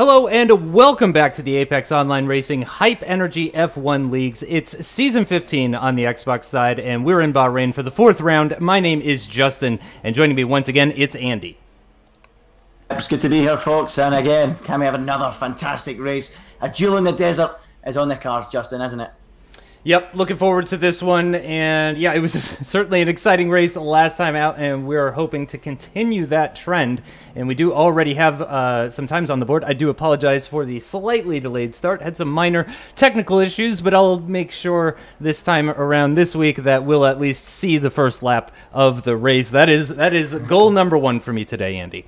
Hello and welcome back to the Apex Online Racing Hype Energy F1 Leagues. It's Season 15 on the Xbox side, and we're in Bahrain for the 4th round. My name is Justin, and joining me once again, it's Andy. It's good to be here, folks, and again, can we have another fantastic race? A duel in the desert is on the cards, Justin, isn't it? Yep, looking forward to this one, and yeah, it was certainly an exciting race last time out, and we're hoping to continue that trend, and we do already have some times on the board. I do apologize for the slightly delayed start, had some minor technical issues, but I'll make sure this time around this week that we'll at least see the first lap of the race. That is goal number 1 for me today, Andy.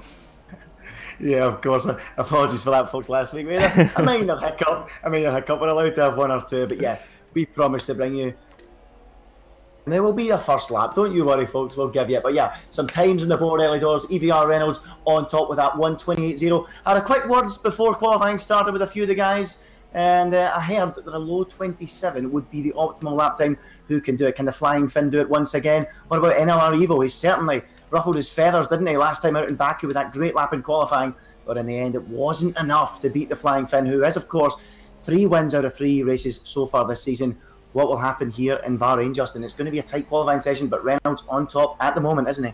Yeah, of course. Apologies for that, folks, last week. I may not hiccup. We're allowed to have 1 or 2, but yeah. We promise to bring you. And there will be a first lap. Don't you worry, folks. We'll give you it. But yeah, some times on the board early doors. EVR Reynolds on top with that 1:28.0. Had a quick words before qualifying started with a few of the guys. And I heard that a low 27 would be the optimal lap time. Who can do it? Can the Flying Finn do it once again? What about NLR Evo? He certainly ruffled his feathers, didn't he, last time out in Baku with that great lap in qualifying. But in the end, it wasn't enough to beat the Flying Finn, who is, of course, 3 wins out of 3 races so far this season. What will happen here in Bahrain, Justin? It's going to be a tight qualifying session, but Reynolds on top at the moment, isn't he?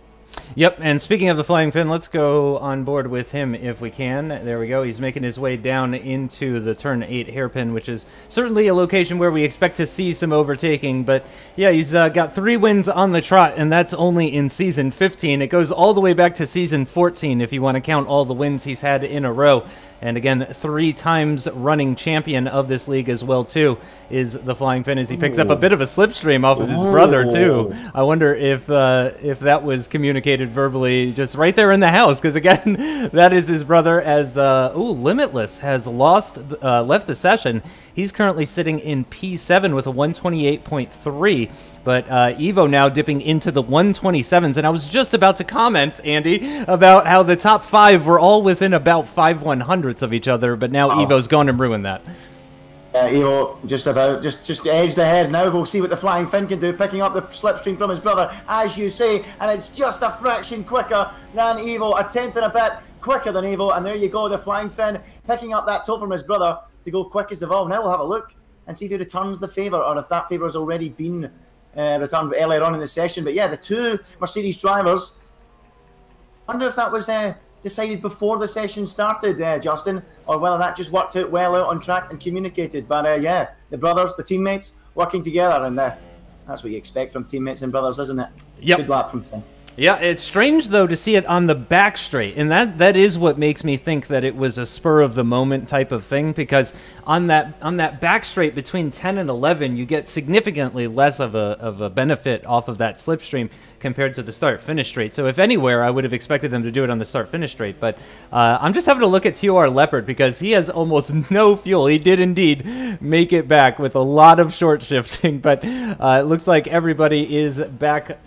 Yep, and speaking of the Flying Finn, let's go on board with him if we can. There we go. He's making his way down into the turn 8 hairpin, which is certainly a location where we expect to see some overtaking. But yeah, he's got 3 wins on the trot, and that's only in Season 15. It goes all the way back to Season 14 if you want to count all the wins he's had in a row. And again, 3 times running champion of this league as well, too, is the Flying Finn, as he picks up a bit of a slipstream off of his brother, too. I wonder if that was communicated verbally just right there in the house, because, again, that is his brother, as, Limitless has left the session. He's currently sitting in P7 with a 128.3, but Evo now dipping into the 127s, and I was just about to comment, Andy, about how the top 5 were all within about 5/100ths of each other, but now Evo's gone and ruined that. Evo just edged ahead. Now we'll see what the Flying Finn can do, picking up the slipstream from his brother, as you say, and it's just a fraction quicker than Evo, a 10th and a bit quicker than Evo, and there you go, the Flying Finn picking up that toe from his brother to go quick as Evolve. Now we'll have a look and see if he returns the favour, or if that favour has already been returned earlier on in the session. But yeah, the 2 Mercedes drivers, I wonder if that was decided before the session started, Justin, or whether that just worked out well out on track and communicated. But yeah, the brothers, the teammates, working together, and that's what you expect from teammates and brothers, isn't it? Yep. Good lap from Finn. Yeah, it's strange, though, to see it on the back straight, and that is what makes me think that it was a spur-of-the-moment type of thing, because on that back straight between 10 and 11, you get significantly less of a benefit off of that slipstream compared to the start-finish straight. So if anywhere, I would have expected them to do it on the start-finish straight, but I'm just having a look at TOR Leopard, because he has almost no fuel. He did indeed make it back with a lot of short shifting, but it looks like everybody is back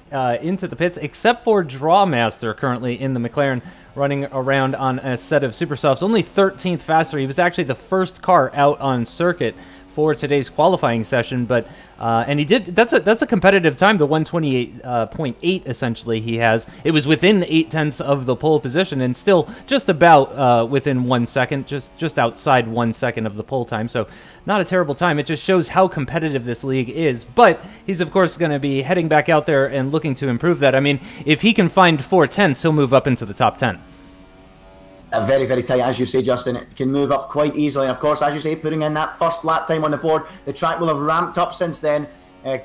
into the pits, except for Drawmaster currently in the McLaren, running around on a set of super softs, only 13th faster. He was actually the first car out on circuit for today's qualifying session, but and he did. That's a competitive time. The 128.8 essentially he has. It was within 8/10ths of the pole position, and still just about within 1 second, just outside 1 second of the pole time. So not a terrible time. It just shows how competitive this league is. But he's of course going to be heading back out there and looking to improve that. I mean, if he can find 4/10ths, he'll move up into the top 10. Very, very tight, as you say, Justin. It can move up quite easily. And of course, as you say, putting in that first lap time on the board, the track will have ramped up since then.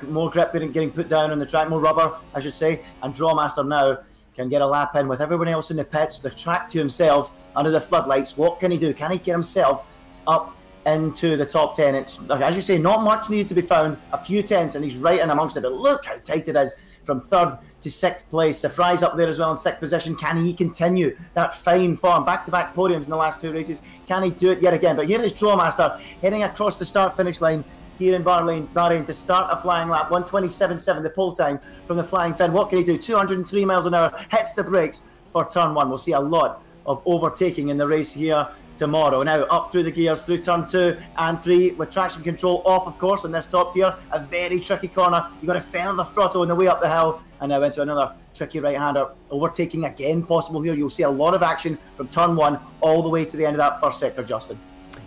More grip getting put down on the track, more rubber, I should say. And Drawmaster now can get a lap in with everyone else in the pits, the track to himself, under the floodlights. What can he do? Can he get himself up into the top 10? It's, as you say, not much needed to be found. A few tenths, and he's right in amongst it. But look how tight it is from 3rd to 6th place. Safrai's up there as well in 6th position. Can he continue that fine form? Back-to-back podiums in the last 2 races. Can he do it yet again? But here is Drawmaster heading across the start-finish line here in Bahrain to start a flying lap. 1:27.7, the pole time from the Flying Finn. What can he do? 203 miles an hour, hits the brakes for turn 1. We'll see a lot of overtaking in the race here tomorrow. Now, up through the gears, through turn 2 and 3, with traction control off, of course, in this top tier. A very tricky corner. You've got to feather the throttle on the way up the hill, and now into another tricky right-hander. Overtaking again possible here. You'll see a lot of action from turn 1 all the way to the end of that first sector, Justin.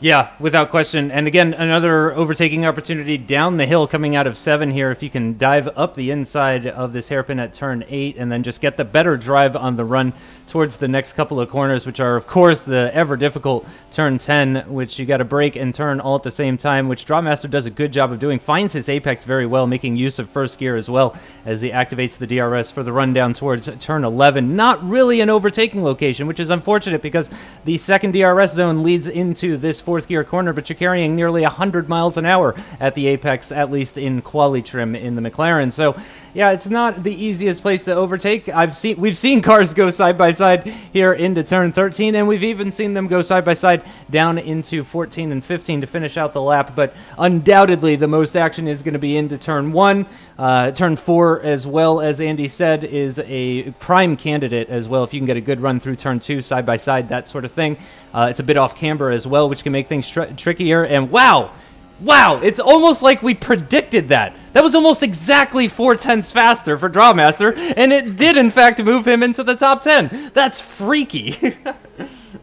Yeah, without question. And again, another overtaking opportunity down the hill coming out of 7 here. If you can dive up the inside of this hairpin at turn 8 and then just get the better drive on the run towards the next couple of corners, which are, of course, the ever-difficult turn 10, which you got to brake and turn all at the same time, which Drawmaster does a good job of doing. Finds his apex very well, making use of first gear as well as he activates the DRS for the run down towards turn 11. Not really an overtaking location, which is unfortunate because the second DRS zone leads into this fourth gear corner, but you're carrying nearly 100 miles an hour at the apex, at least in quali trim in the McLaren. So yeah, it's not the easiest place to overtake. We've seen cars go side by side here into turn 13, and we've even seen them go side by side down into 14 and 15 to finish out the lap. But undoubtedly, the most action is going to be into turn 1. Turn 4, as well, as Andy said, is a prime candidate as well. If you can get a good run through turn 2, side by side, that sort of thing. It's a bit off camber as well, which can make things trickier. And wow, it's almost like we predicted that. That was almost exactly 4/10ths faster for Drawmaster, and it did, in fact, move him into the top 10. That's freaky.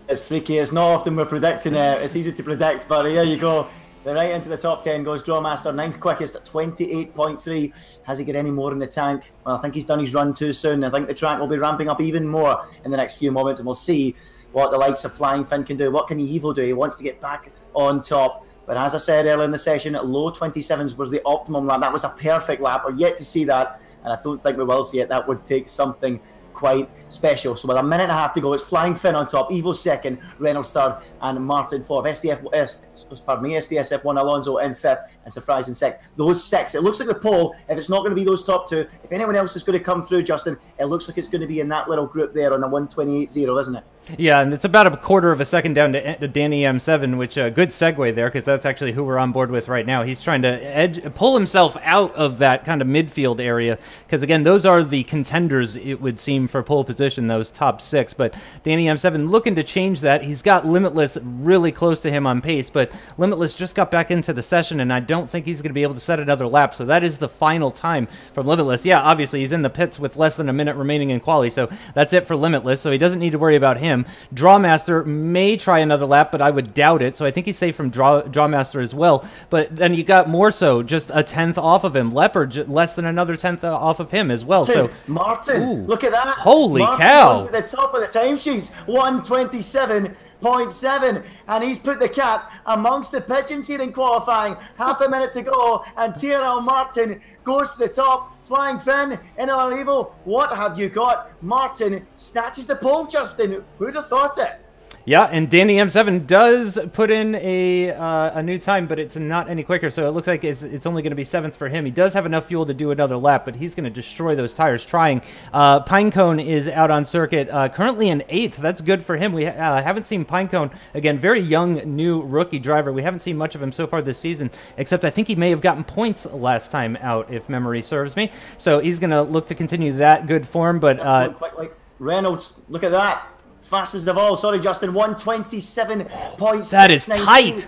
It's freaky. It's not often we're predicting it. It's easy to predict, but here you go. Right into the top 10 goes Drawmaster, 9th quickest at 28.3. Has he got any more in the tank? Well, I think he's done his run too soon. I think the track will be ramping up even more in the next few moments, and we'll see what the likes of Flying Finn can do. What can Evil do? He wants to get back on top. But as I said earlier in the session, low 27s was the optimum lap. That was a perfect lap. We're yet to see that, and I don't think we will see it. That would take something quite special. So with a minute and a half to go, it's Flying Finn on top, Evo second, Reynolds third, and Martin fourth. SDSF1 Alonso in fifth, and Surprise in sixth. Those 6, it looks like the pole, if it's not going to be those top 2, if anyone else is going to come through, Justin, it looks like it's going to be in that little group there on the 128.0, isn't it? Yeah, and it's about a quarter of a second down to Danny M7, which good segue there, because that's actually who we're on board with right now. He's trying to pull himself out of that kind of midfield area, because again, those are the contenders, it would seem, for pole position, those top 6. But Danny M7 looking to change that. He's got Limitless really close to him on pace, but Limitless just got back into the session, and I don't think he's going to be able to set another lap. So that is the final time from Limitless. Yeah, obviously he's in the pits with less than a minute remaining in quali, so that's it for Limitless, so he doesn't need to worry about him. Drawmaster may try another lap, but I would doubt it, so I think he's safe from Drawmaster as well. But then you got more so just a 10th off of him. Leopard less than another 10th off of him as well. So Martin, ooh, look at that. Holy Martin cow. to the top of the timesheets, 127.7, and he's put the cat amongst the pigeons here in qualifying. Half a minute to go, and TRL Martin goes to the top. Flying Finn, NLR Evil, what have you got? Martin snatches the pole, Justin. Who'd have thought it? Yeah, and Danny M7 does put in a new time, but it's not any quicker, so it looks like it's only going to be 7th for him. He does have enough fuel to do another lap, but he's going to destroy those tires trying. Pinecone is out on circuit, currently in 8th. That's good for him. We haven't seen Pinecone, again, very young, new rookie driver. We haven't seen much of him so far this season, except I think he may have gotten points last time out, if memory serves me. So he's going to look to continue that good form, but... quickly. Reynolds, look at that. Fastest of all, sorry Justin, 127.6. That is tight.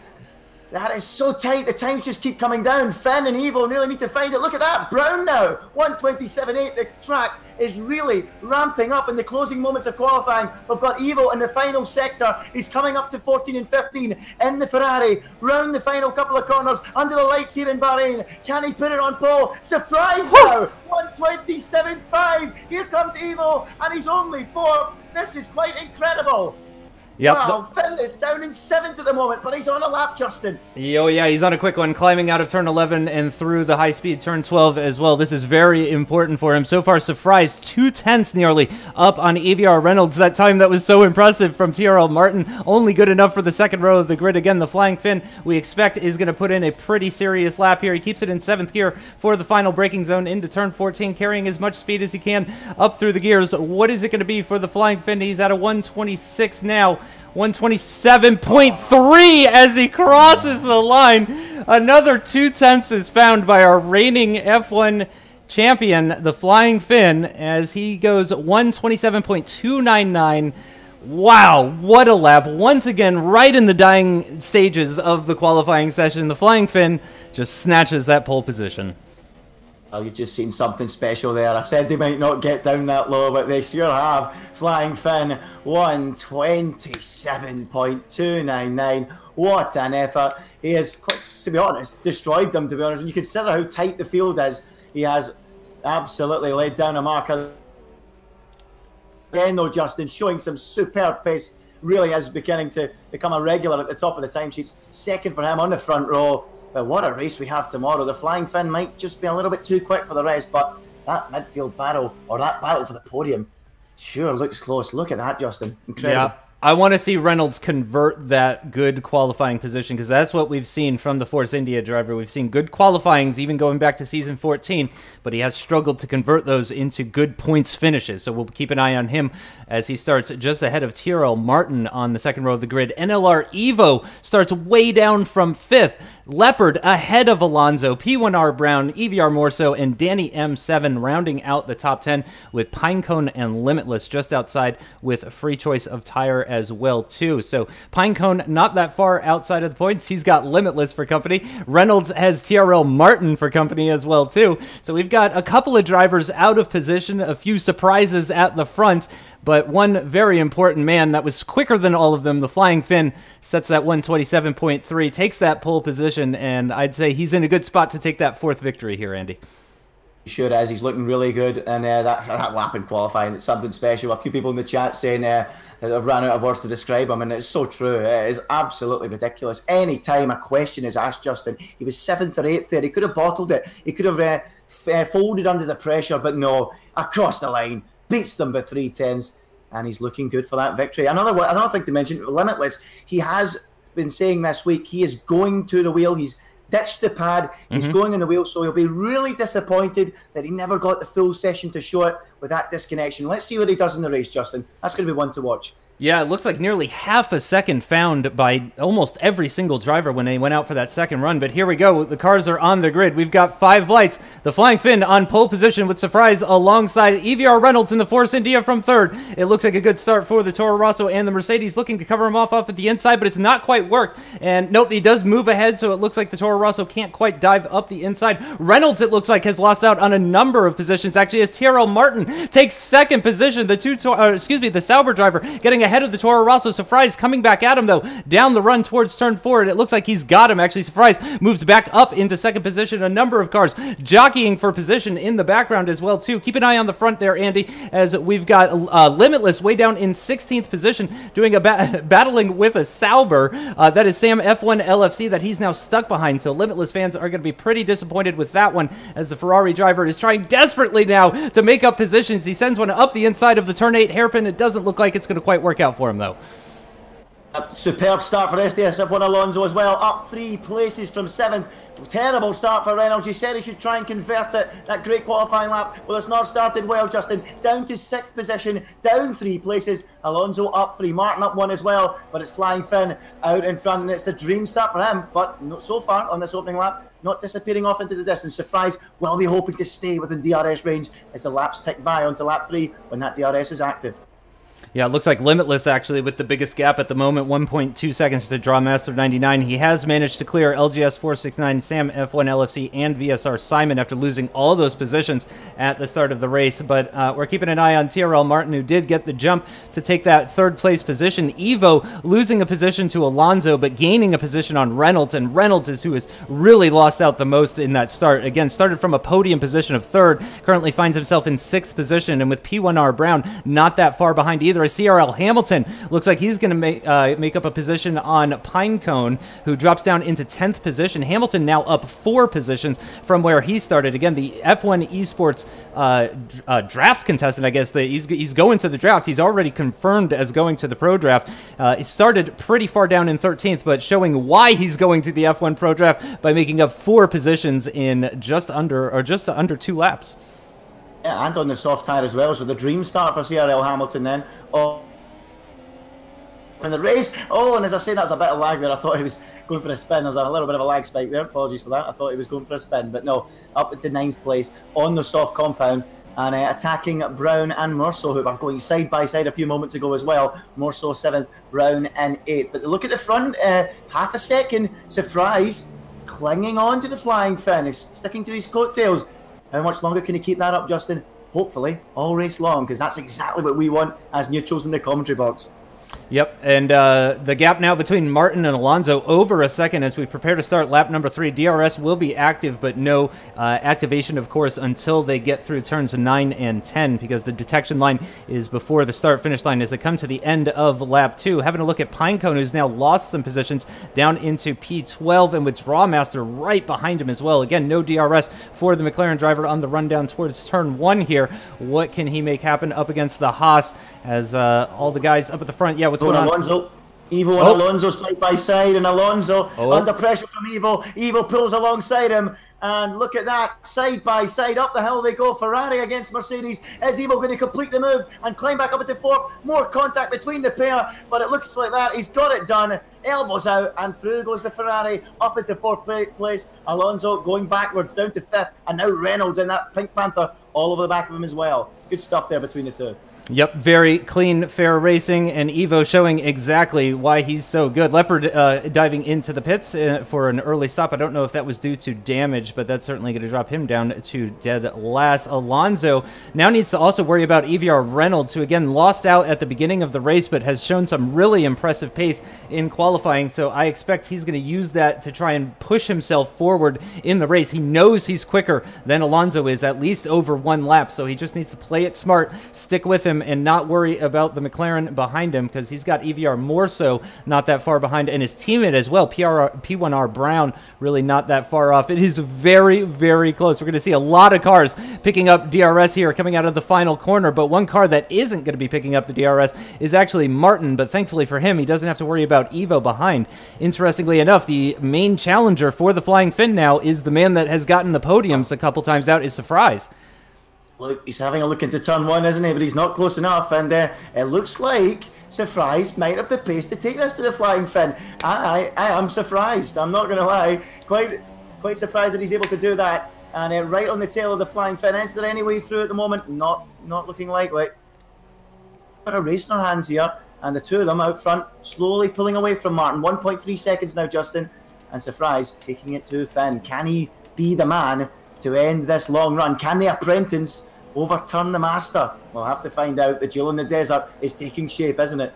That is so tight, the times just keep coming down. Finn and Evo really need to find it. Look at that, Brown now, 127.8. The track is really ramping up in the closing moments of qualifying. We've got Evo in the final sector. He's coming up to 14 and 15 in the Ferrari, round the final couple of corners, under the lights here in Bahrain. Can he put it on pole? Surprise now, 127.5. Here comes Evo, and he's only 4th. This is quite incredible. Yep. Wow, Finn is down in 7th at the moment, but he's on a lap, Justin. Oh, yeah, he's on a quick one, climbing out of turn 11 and through the high-speed turn 12 as well. This is very important for him. So far, Surprise, 2/10 nearly up on AVR Reynolds. That time that was so impressive from TRL Martin, only good enough for the second row of the grid. Again, the Flying Finn, we expect, is going to put in a pretty serious lap here. He keeps it in 7th gear for the final braking zone into turn 14, carrying as much speed as he can up through the gears. What is it going to be for the Flying Finn? He's at a 126 now. 127.3 as he crosses the line. Another 2/10 is found by our reigning F1 champion, the Flying Finn, as he goes 127.299. Wow, what a lap. Once again, right in the dying stages of the qualifying session, the Flying Finn just snatches that pole position. Well, you've just seen something special there. I said they might not get down that low, but they sure have. Flying Finn, 127.299. What an effort. He has, to be honest, destroyed them, to be honest. When you consider how tight the field is, he has absolutely laid down a marker. Again, though, Justin, showing some superb pace. Really is beginning to become a regular at the top of the timesheets. Second for him on the front row. But what a race we have tomorrow. The Flying Finn might just be a little bit too quick for the rest, but that midfield battle, or that battle for the podium, sure looks close. Look at that, Justin. Incredible. Yeah. I want to see Reynolds convert that good qualifying position, because that's what we've seen from the Force India driver. We've seen good qualifyings even going back to season 14, but he has struggled to convert those into good points finishes. So we'll keep an eye on him as he starts just ahead of Tyrrell Martin on the second row of the grid. NLR Evo starts way down from 5th. Leopard ahead of Alonso, P1R Brown, EVR Morso, and Danny M7 rounding out the top 10, with Pinecone and Limitless just outside with a free choice of tire as well too. So Pinecone not that far outside of the points. He's got Limitless for company. Reynolds has TRL Martin for company as well too. So we've got a couple of drivers out of position, a few surprises at the front, but one very important man that was quicker than all of them, the Flying Finn, sets that 127.3, takes that pole position, and I'd say he's in a good spot to take that fourth victory here, Andy. He sure is. He's looking really good, and that lap in qualifying, it's something special. A few people in the chat saying that I've ran out of words to describe him, and it's so true. It is absolutely ridiculous. Any time a question is asked, Justin, he was 7th or 8th there. He could have bottled it. He could have folded under the pressure, but no, across the line, beats them by 3/10, and he's looking good for that victory. Another thing to mention, Limitless, he has been saying this week he is going to the wheel. He's ditched the pad, he's going on the wheel, so he'll be really disappointed that he never got the full session to show it with that disconnection. Let's see what he does in the race, Justin. That's going to be one to watch. Yeah, it looks like nearly half a second found by almost every single driver when they went out for that second run. But here we go. The cars are on the grid. We've got 5 lights. The Flying Finn on pole position with Surprise alongside EVR Reynolds in the Force India from 3rd. It looks like a good start for the Toro Rosso and the Mercedes, looking to cover him off at the inside, but it's not quite worked. And nope, he does move ahead, so it looks like the Toro Rosso can't quite dive up the inside. Reynolds, it looks like, has lost out on a number of positions, actually, as Tyrrell Martin takes 2nd position. The Sauber driver getting ahead of the Toro Rosso. Surprise coming back at him, though, down the run towards turn 4, and it looks like he's got him. Actually, Surprise moves back up into 2nd position. A number of cars jockeying for position in the background as well, too. Keep an eye on the front there, Andy, as we've got Limitless way down in 16th position, doing a battling with a Sauber. That is Sam F1 LFC that he's now stuck behind, so Limitless fans are going to be pretty disappointed with that one, as the Ferrari driver is trying desperately now to make up positions. He sends one up the inside of the turn 8 hairpin. It doesn't look like it's going to quite work out for him, though. A superb start for SDSF1 Alonso as well, up 3 places from 7th. Terrible start for Reynolds. You said he should try and convert it, that great qualifying lap. Well, it's not started well, Justin. Down to 6th position, down 3 places. Alonso up 3, Martin up 1 as well, but it's Flying Finn out in front, and it's a dream start for him, but not so far on this opening lap, not disappearing off into the distance. Surprise will be hoping to stay within DRS range as the laps tick by onto lap 3 when that DRS is active. Yeah, it looks like Limitless actually with the biggest gap at the moment, 1.2 seconds to draw Master 99. He has managed to clear LGS 469, Sam F1 LFC, and VSR Simon after losing all those positions at the start of the race. But we're keeping an eye on TRL Martin, who did get the jump to take that 3rd place position. Evo losing a position to Alonso, but gaining a position on Reynolds, and Reynolds is who has really lost out the most in that start. Again, started from a podium position of 3rd, currently finds himself in 6th position, and with P1R Brown not that far behind either. CRL Hamilton looks like he's going to make up a position on Pinecone, who drops down into 10th position. Hamilton now up 4 positions from where he started. Again, the F1 Esports draft contestant, I guess. He's going to the draft. He's already confirmed as going to the Pro Draft. He started pretty far down in 13th, but showing why he's going to the F1 Pro Draft by making up 4 positions in just under 2 laps. Yeah, and on the soft tire as well, so the dream start for CRL Hamilton then. Oh, in the race. Oh, and as I say, that's a bit of lag there. I thought he was going for a spin. There's a little bit of a lag spike there. Apologies for that. I thought he was going for a spin, but no, up into 9th place on the soft compound. and attacking Brown and Murso, who are going side by side a few moments ago as well. Murso 7th, Brown in 8th. But look at the front, half a second, Surprise, clinging on to the flying fin. He's sticking to his coattails. How much longer can he keep that up, Justin? Hopefully, all race long, because that's exactly what we want as neutrals in the commentary box. Yep, and the gap now between Martin and Alonso over a second as we prepare to start lap number 3. DRS will be active, but no activation, of course, until they get through turns 9 and 10, because the detection line is before the start-finish line as they come to the end of lap 2. Having a look at Pinecone, who's now lost some positions down into P12, and with Drawmaster right behind him as well. Again, no DRS for the McLaren driver on the run down towards turn 1 here. What can he make happen up against the Haas as all the guys up at the front? Yeah, what's going on? Alonso. Evo and Alonso side by side, and Alonso under pressure from Evo. Evo pulls alongside him, and look at that, side by side, up the hill they go. Ferrari against Mercedes. Is Evo going to complete the move and climb back up into 4th? More contact between the pair, but it looks like that. He's got it done. Elbows out, and through goes the Ferrari up into 4th place. Alonso going backwards down to 5th, and now Reynolds in that Pink Panther all over the back of him as well. Good stuff there between the two. Yep, very clean, fair racing, and Evo showing exactly why he's so good. Leopard diving into the pits for an early stop. I don't know if that was due to damage, but that's certainly going to drop him down to dead last. Alonso now needs to also worry about EVR Reynolds, who again lost out at the beginning of the race, but has shown some really impressive pace in qualifying, so I expect he's going to use that to try and push himself forward in the race. He knows he's quicker than Alonso is, at least over 1 lap, so he just needs to play it smart, stick with him, and not worry about the McLaren behind him, because he's got EVR more so not that far behind, and his teammate as well, P1R Brown, really not that far off. It is very, very close. We're going to see a lot of cars picking up DRS here coming out of the final corner, but one car that isn't going to be picking up the DRS is actually Martin, but thankfully for him, he doesn't have to worry about Evo behind. Interestingly enough, the main challenger for the Flying Fin now is the man that has gotten the podiums a couple times out, is Surprise. Look, he's having a look into turn 1, isn't he? But he's not close enough, and it looks like Surprise might have the pace to take this to the Flying Fin. I am surprised. I'm not going to lie. Quite surprised that he's able to do that. And right on the tail of the Flying Fin. Is there any way through at the moment? Not looking likely. Got a race in our hands here, and the two of them out front slowly pulling away from Martin. 1.3 seconds now, Justin, and Surprise taking it to Finn. Can he be the man to end this long run? Can the apprentice overturn the master? We'll have to find out. The duel in the desert is taking shape, isn't it?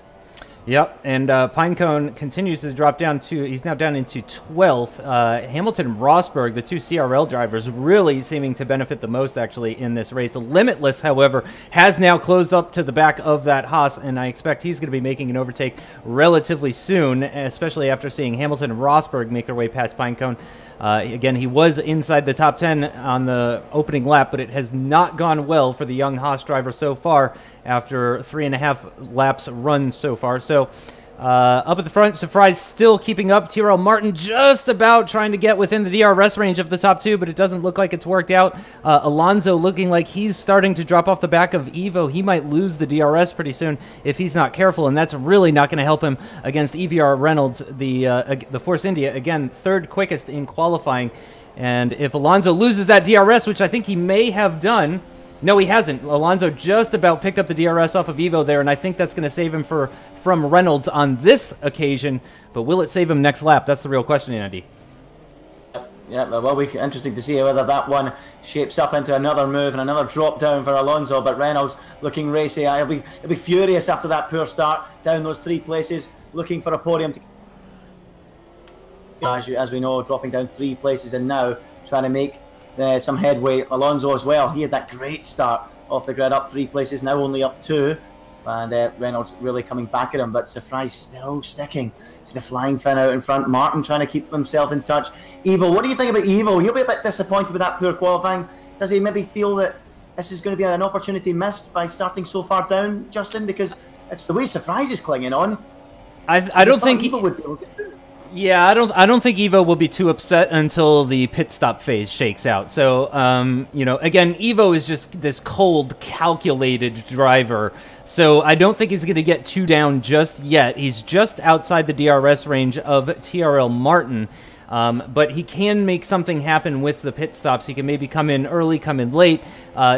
Yep, and Pinecone continues to drop down to, he's now down into 12th. Hamilton and Rosberg, the two CRL drivers, really seeming to benefit the most, actually, in this race. Limitless, however, has now closed up to the back of that Haas, and I expect he's going to be making an overtake relatively soon, especially after seeing Hamilton and Rosberg make their way past Pinecone. Again, he was inside the top 10 on the opening lap, but it has not gone well for the young Haas driver so far after 3.5 laps run so far. So up at the front, Surprise still keeping up. Tyrrell Martin just about trying to get within the DRS range of the top 2, but it doesn't look like it's worked out. Alonso looking like he's starting to drop off the back of Evo. He might lose the DRS pretty soon if he's not careful, and that's really not going to help him against EVR Reynolds, the Force India. Again, 3rd quickest in qualifying, and if Alonso loses that DRS, which I think he may have done. No, he hasn't. Alonso just about picked up the DRS off of Evo there, and I think that's going to save him from Reynolds on this occasion. But will it save him next lap? That's the real question, Andy. Yeah, well, it'll be interesting to see whether that one shapes up into another move and another drop down for Alonso. But Reynolds looking racy. He'll be furious after that poor start down those 3 places, looking for a podium. As we know, dropping down 3 places and now trying to make some headway. Alonso as well. He had that great start off the grid, up 3 places, now only up 2. And Reynolds really coming back at him, but Surprise still sticking to the Flying Fin out in front. Martin trying to keep himself in touch. Evo, what do you think about Evo? He'll be a bit disappointed with that poor qualifying. Does he maybe feel that this is going to be an opportunity missed by starting so far down, Justin? Because it's the way Surprise is clinging on. I don't think Evo would be able to do it. Yeah, I don't think Evo will be too upset until the pit stop phase shakes out. So, you know, again, Evo is just this cold, calculated driver. So I don't think he's going to get too down just yet. He's just outside the DRS range of TRL Martin. But he can make something happen with the pit stops. He can maybe come in early, come in late,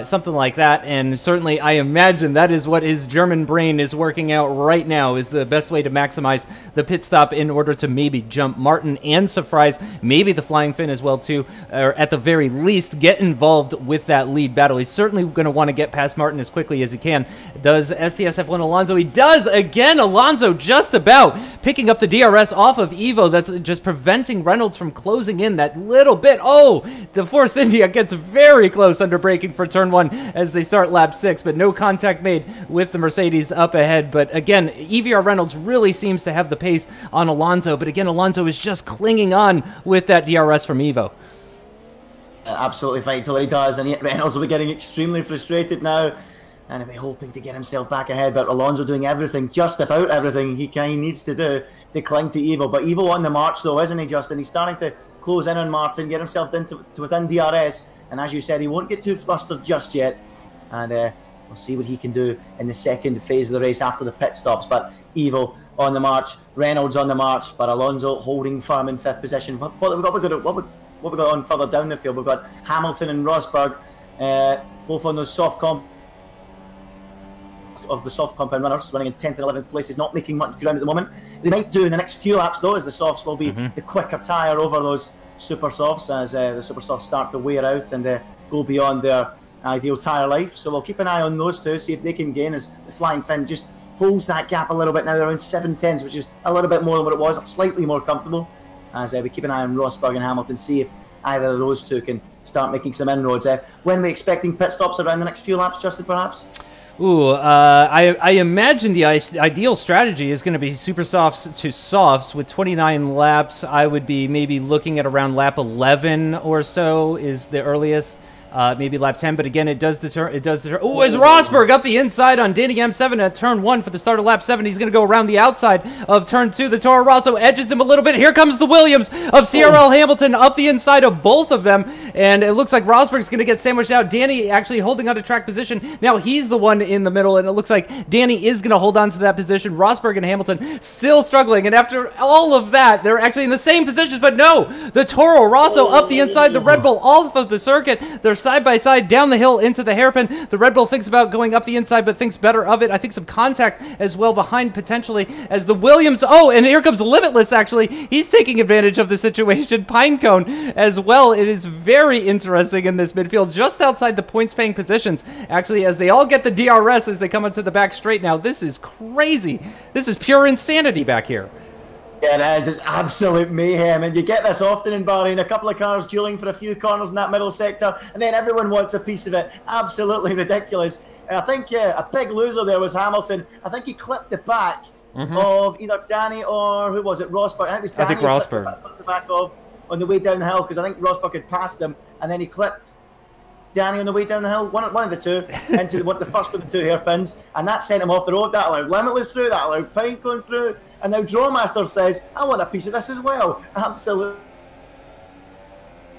something like that. And certainly I imagine that is what his German brain is working out right now, is the best way to maximize the pit stop in order to maybe jump Martin and surprise maybe the Flying Finn as well too, or at the very least get involved with that lead battle. He's certainly going to want to get past Martin as quickly as he can. Does STSF1 Alonso? He does again. Alonso just about picking up the DRS off of Evo. That's just preventing Reynolds from closing in that little bit. Oh, the Force India gets very close under braking for turn 1 as they start lap 6, but no contact made with the Mercedes up ahead. But again, EVR Reynolds really seems to have the pace on Alonso, but again, Alonso is just clinging on with that DRS from Evo. Absolutely fine till he does, and Reynolds will be getting extremely frustrated now, and he'll be hoping to get himself back ahead. But Alonso doing everything, just about everything he needs to do to cling to Evo. But Evo on the march though, isn't he, Justin? He's starting to close in on Martin, get himself into within DRS, and as you said, he won't get too flustered just yet. And we'll see what he can do in the second phase of the race after the pit stops. But Evo on the march, Reynolds on the march, but Alonso holding firm in 5th position. What we got on further down the field? We've got Hamilton and Rosberg, both on those soft compound runners, running in 10th and 11th places, not making much ground at the moment. They might do in the next few laps though, as the softs will be the quicker tyre over those super softs, as the super softs start to wear out and go beyond their ideal tyre life. So we'll keep an eye on those two, see if they can gain, as the Flying Finn just pulls that gap a little bit now, around 7/10, which is a little bit more than what it was, slightly more comfortable. As we keep an eye on Rosberg and Hamilton, see if either of those two can start making some inroads. When are we expecting pit stops around the next few laps, Justin, perhaps? Ooh, I imagine the ideal strategy is going to be super softs to softs with 29 laps. I would be maybe looking at around lap 11 or so is the earliest. Maybe lap 10, but again, it does deter. Oh, is Rosberg up the inside on Danny M7 at turn 1 for the start of lap 7. He's going to go around the outside of turn 2. The Toro Rosso edges him a little bit. Here comes the Williams of CRL Hamilton up the inside of both of them, and it looks like Rosberg's going to get sandwiched out. Danny actually holding on to track position. Now he's the one in the middle, and it looks like Danny is going to hold on to that position. Rosberg and Hamilton still struggling, and after all of that, they're actually in the same positions, but no, the Toro Rosso up the inside, the Red Bull off of the circuit. They're side by side down the hill into the hairpin. The Red Bull thinks about going up the inside, but thinks better of it. I think some contact as well behind potentially as the Williams. Oh, and here comes Limitless, actually. He's taking advantage of the situation. Pinecone as well. It is very interesting in this midfield, just outside the points-paying positions, actually, as they all get the DRS as they come into the back straight now. This is crazy. This is pure insanity back here. Yeah, it is. It's absolute mayhem, and you get this often in Bahrain. A couple of cars dueling for a few corners in that middle sector, and then everyone wants a piece of it. Absolutely ridiculous. I think a big loser there was Hamilton. I think he clipped the back of either Danny or, who was it, Rosberg? I think it was Danny. I think Rosberg. Clipped the back of on the way down the hill, because I think Rosberg had passed him, and then he clipped Danny on the way down the hill, one of the two, into the first of the two hairpins, and that sent him off the road. That allowed Limitless through, that allowed Pinecone through, and now Drawmaster says, I want a piece of this as well. Absolutely.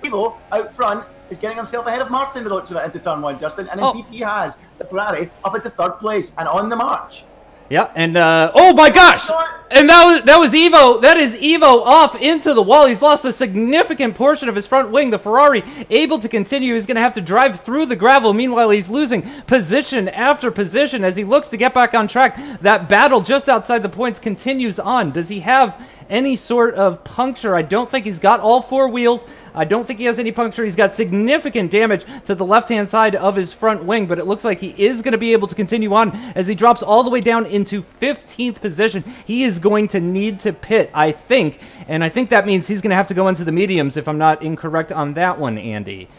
Evo, out front, is getting himself ahead of Martin with the looks of it into turn 1, Justin, and indeed he has the Ferrari up into 3rd place and on the march. Yeah, and oh my gosh! And that was Evo. That is Evo off into the wall. He's lost a significant portion of his front wing. The Ferrari able to continue. He's going to have to drive through the gravel. Meanwhile, he's losing position after position as he looks to get back on track. That battle just outside the points continues on. Does he have any sort of puncture? I don't think he's got all 4 wheels. I don't think he has any puncture. He's got significant damage to the left-hand side of his front wing, but it looks like he is going to be able to continue on as he drops all the way down into 15th position. He is going to need to pit, I think, and I think that means he's going to have to go into the mediums, if I'm not incorrect on that one, Andy.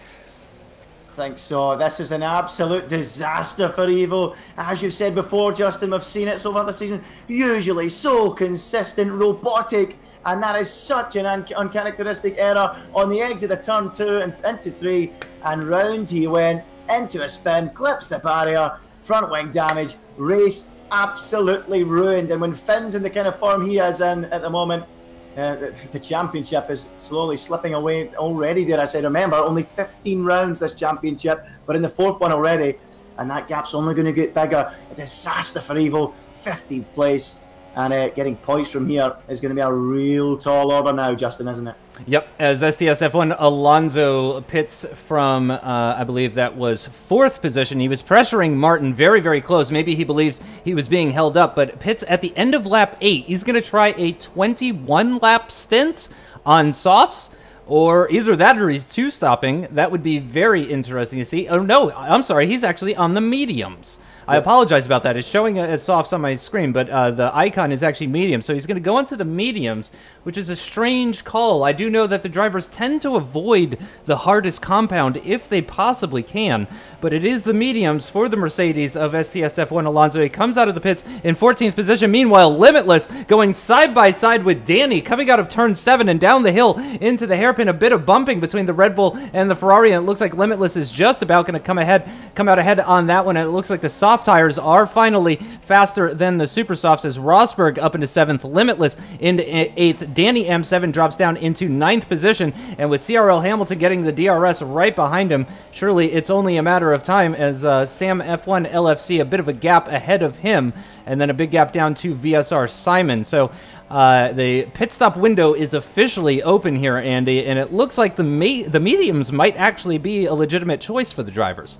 I think so. This is an absolute disaster for Evo. As you said before, Justin, we've seen it so far this season. Usually so consistent, robotic, and that is such an uncharacteristic error on the exit of turn 2 and into 3, and round he went into a spin, clips the barrier, front wing damage, race absolutely ruined. And when Finn's in the kind of form he is in at the moment, the championship is slowly slipping away already, dare I say. Remember, only 15 rounds this championship, but in the 4th one already, and that gap's only going to get bigger. A disaster for Evo, 15th place. And getting points from here is going to be a real tall order now, Justin, isn't it? Yep, as STS F1 Alonso pits from, I believe that was 4th position. He was pressuring Martin very, very close. Maybe he believes he was being held up, but pits at the end of lap 8. He's going to try a 21-lap stint on softs, or either that or he's 2-stopping. That would be very interesting to see. Oh, no, I'm sorry. He's actually on the mediums. I apologize about that. It's showing as softs on my screen, but the icon is actually medium. So he's going to go into the mediums, which is a strange call. I do know that the drivers tend to avoid the hardest compound if they possibly can, but it is the mediums for the Mercedes of STS F1 Alonso. He comes out of the pits in 14th position. Meanwhile, Limitless going side by side with Danny, coming out of turn 7 and down the hill into the hairpin. A bit of bumping between the Red Bull and the Ferrari, and it looks like Limitless is just about going to come out ahead on that one. And it looks like the soft tires are finally faster than the super softs, as Rosberg up into 7th, Limitless into 8th. Danny M7 drops down into 9th position, and with CRL Hamilton getting the DRS right behind him, surely it's only a matter of time as Sam F1 LFC a bit of a gap ahead of him, and then a big gap down to VSR Simon. So the pit stop window is officially open here, Andy, and it looks like the mediums might actually be a legitimate choice for the drivers.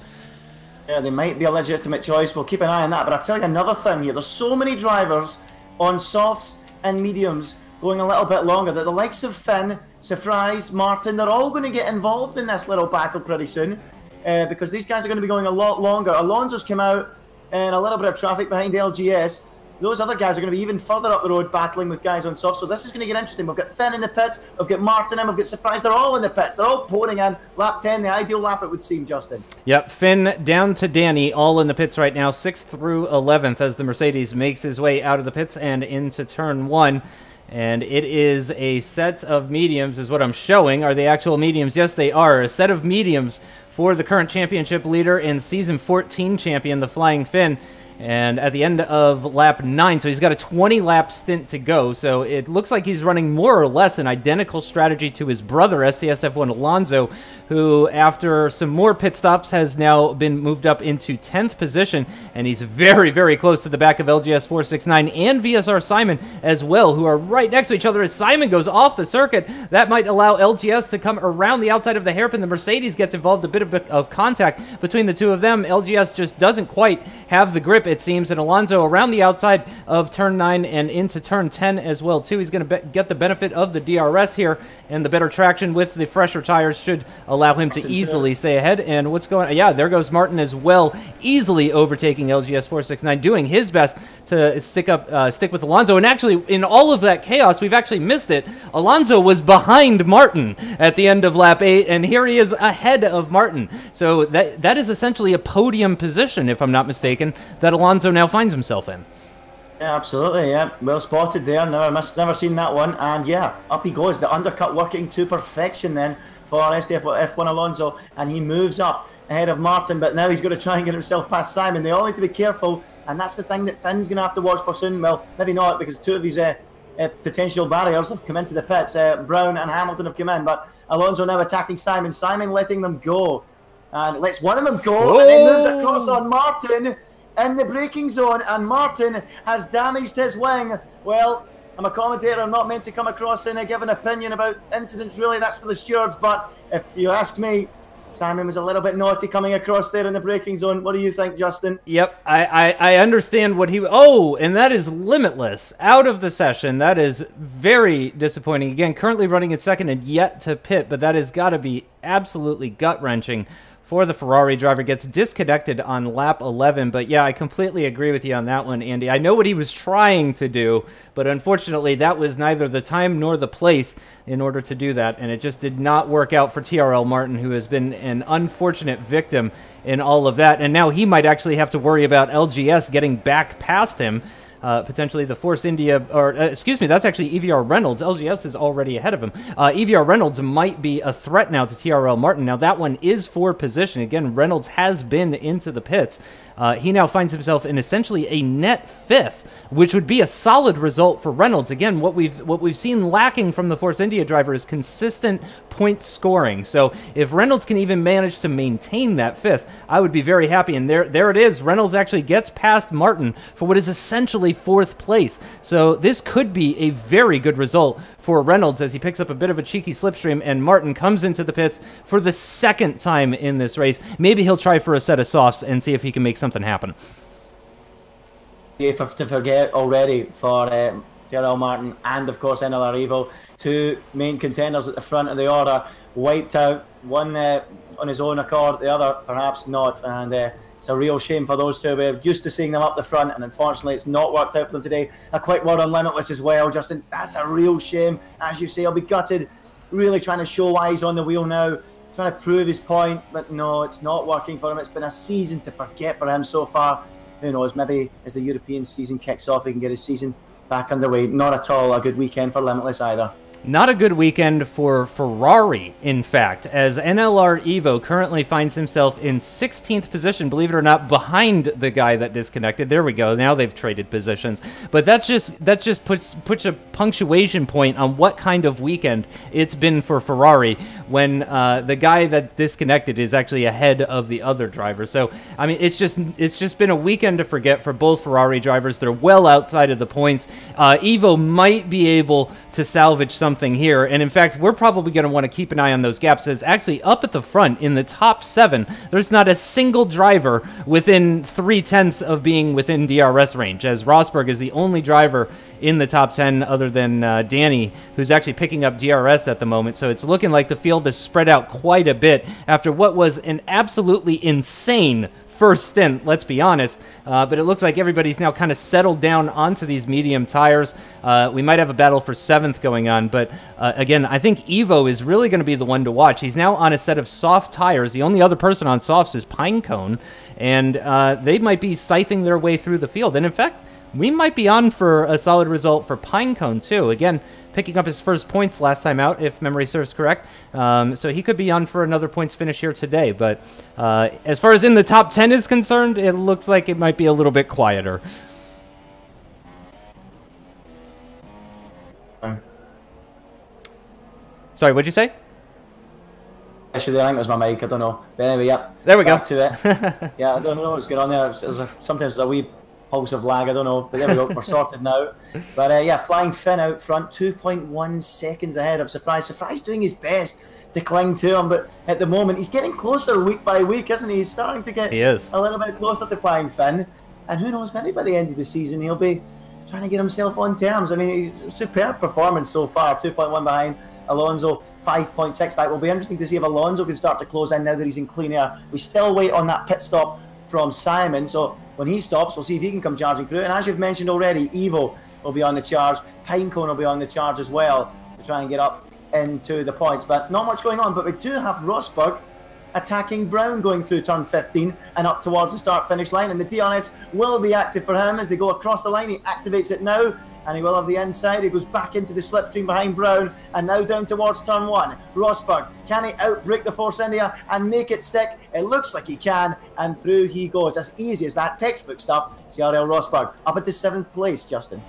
Yeah, they might be a legitimate choice. We'll keep an eye on that. But I'll tell you another thing here. There's so many drivers on softs and mediums going a little bit longer that the likes of Finn, Sefrais, Martin, they're all going to get involved in this little battle pretty soon because these guys are going to be going a lot longer. Alonso's come out and a little bit of traffic behind LGS. Those other guys are going to be even further up the road battling with guys on soft. So this is going to get interesting. We've got Finn in the pits. We've got Martin in. We've got Surprise. They're all in the pits. They're all pouring in. Lap 10, the ideal lap it would seem, Justin. Yep, Finn down to Danny, all in the pits right now, 6th through 11th as the Mercedes makes his way out of the pits and into turn 1. And it is a set of mediums is what I'm showing. Are they actual mediums? Yes, they are. A set of mediums for the current championship leader and season 14 champion, the Flying Finn. And at the end of lap 9, so he's got a 20-lap stint to go. So it looks like he's running more or less an identical strategy to his brother, STS F1 Alonso, who, after some more pit stops, has now been moved up into 10th position. And he's very, very close to the back of LGS 469 and VSR Simon as well, who are right next to each other as Simon goes off the circuit. That might allow LGS to come around the outside of the hairpin. The Mercedes gets involved, a bit of contact between the two of them. LGS just doesn't quite have the grip, it seems, and Alonso around the outside of turn 9 and into turn 10 as well, too. He's going to get the benefit of the DRS here, and the better traction with the fresher tires should allow him to easily stay ahead. And what's going on? Yeah, there goes Martin as well, easily overtaking LGS 469, doing his best to stick with Alonso. And actually, in all of that chaos, we've actually missed it. Alonso was behind Martin at the end of lap 8, and here he is ahead of Martin. So that is essentially a podium position, if I'm not mistaken, that Alonso now finds himself in. Yeah, absolutely. Yeah, well spotted there. Never seen that one. And yeah, up he goes. The undercut working to perfection then for F1 Alonso, and he moves up ahead of Martin. But now he's going to try and get himself past Simon. They all need to be careful, and that's the thing that Finn's going to have to watch for soon. Well, maybe not, because two of his potential barriers have come into the pits. Brown and Hamilton have come in, but Alonso now attacking Simon. Simon letting them go, and lets one of them go, and then moves across on Martin in the braking zone, and Martin has damaged his wing. Well, I'm a commentator. I'm not meant to come across and give an opinion about incidents, really. That's for the stewards. But if you ask me, Simon was a little bit naughty coming across there in the braking zone. What do you think, Justin? Yep, I understand what he... Oh, and that is Limitless out of the session. That is very disappointing. Again, currently running in second and yet to pit, but that has got to be absolutely gut-wrenching for the Ferrari driver. Gets disconnected on lap 11. But yeah, I completely agree with you on that one, Andy. I know what he was trying to do, but unfortunately that was neither the time nor the place in order to do that, and it just did not work out for TRL Martin, who has been an unfortunate victim in all of that. And now he might actually have to worry about LGS getting back past him. Potentially the Force India, or excuse me, that's actually EVR Reynolds. LGS is already ahead of him. EVR Reynolds might be a threat now to TRL Martin. Now that one is for position. Again, Reynolds has been into the pits. He now finds himself in essentially a net 5th, which would be a solid result for Reynolds. Again, what we've seen lacking from the Force India driver is consistent point scoring. So if Reynolds can even manage to maintain that 5th, I would be very happy. And there it is. Reynolds actually gets past Martin for what is essentially actually 4th place. So this could be a very good result for Reynolds as he picks up a bit of a cheeky slipstream, and Martin comes into the pits for the 2nd time in this race. Maybe he'll try for a set of softs and see if he can make something happen. Yeah, to forget already for Gerald Martin and, of course, NLR Evo, 2 main contenders at the front of the order, wiped out, one on his own accord, the other perhaps not, and it's a real shame for those two. We're used to seeing them up the front, and unfortunately it's not worked out for them today. A quick word on Limitless as well, Justin. That's a real shame. As you say, I'll be gutted, really trying to show why he's on the wheel now, trying to prove his point, but no, it's not working for him. It's been a season to forget for him so far. Who knows, maybe as the European season kicks off, he can get his season back underway. Not at all a good weekend for Limitless either. Not a good weekend for Ferrari, in fact, as NLR Evo currently finds himself in 16th position, believe it or not, behind the guy that disconnected. There we go. Now they've traded positions. But that just puts a punctuation point on what kind of weekend it's been for Ferrari when the guy that disconnected is actually ahead of the other driver. So, I mean, it's just been a weekend to forget for both Ferrari drivers. They're well outside of the points. Evo might be able to salvage something here, and in fact we're probably going to want to keep an eye on those gaps, as actually up at the front in the top 7 there's not a single driver within 0.3 of being within DRS range, as Rosberg is the only driver in the top 10 other than Danny, who's actually picking up DRS at the moment. So it's looking like the field is spread out quite a bit after what was an absolutely insane first stint, let's be honest, but it looks like everybody's now kind of settled down onto these medium tires. We might have a battle for 7th going on, but again, I think Evo is really going to be the one to watch. He's now on a set of soft tires. The only other person on softs is Pinecone, and they might be scything their way through the field. And in fact, we might be on for a solid result for Pinecone too. Again, picking up his first points last time out, if memory serves correct. So he could be on for another points finish here today. But as far as in the top 10 is concerned, it looks like it might be a little bit quieter. Sorry, what'd you say? Actually, I think it was my mic. I don't know. But anyway, yep. There we go. Back to it. Yeah, I don't know what's going on there. Sometimes it's a wee pulse of lag, I don't know, but there we go, we're sorted now. But yeah, Flying Finn out front, 2.1 seconds ahead of Surprise. Surprise doing his best to cling to him, but at the moment he's getting closer week by week, isn't he? He's starting to get a little bit closer to Flying Finn, and who knows, maybe by the end of the season he'll be trying to get himself on terms. I mean, he's superb performance so far, 2.1 behind Alonso, 5.6 back. It'll be interesting to see if Alonso can start to close in now that he's in clean air. We still wait on that pit stop from Simon, so when he stops, we'll see if he can come charging through. And as you've mentioned already, Evo will be on the charge, Pinecone will be on the charge as well to try and get up into the points. But not much going on, but we do have Rosberg attacking Brown going through turn 15 and up towards the start-finish line, and the DRS will be active for him as they go across the line. He activates it now, and he will have the inside. He goes back into the slipstream behind Brown, and now down towards turn 1. Rosberg, can he outbrake the Force India and make it stick? It looks like he can, and through he goes. As easy as that, textbook stuff. CRL Rosberg up into 7th place, Justin.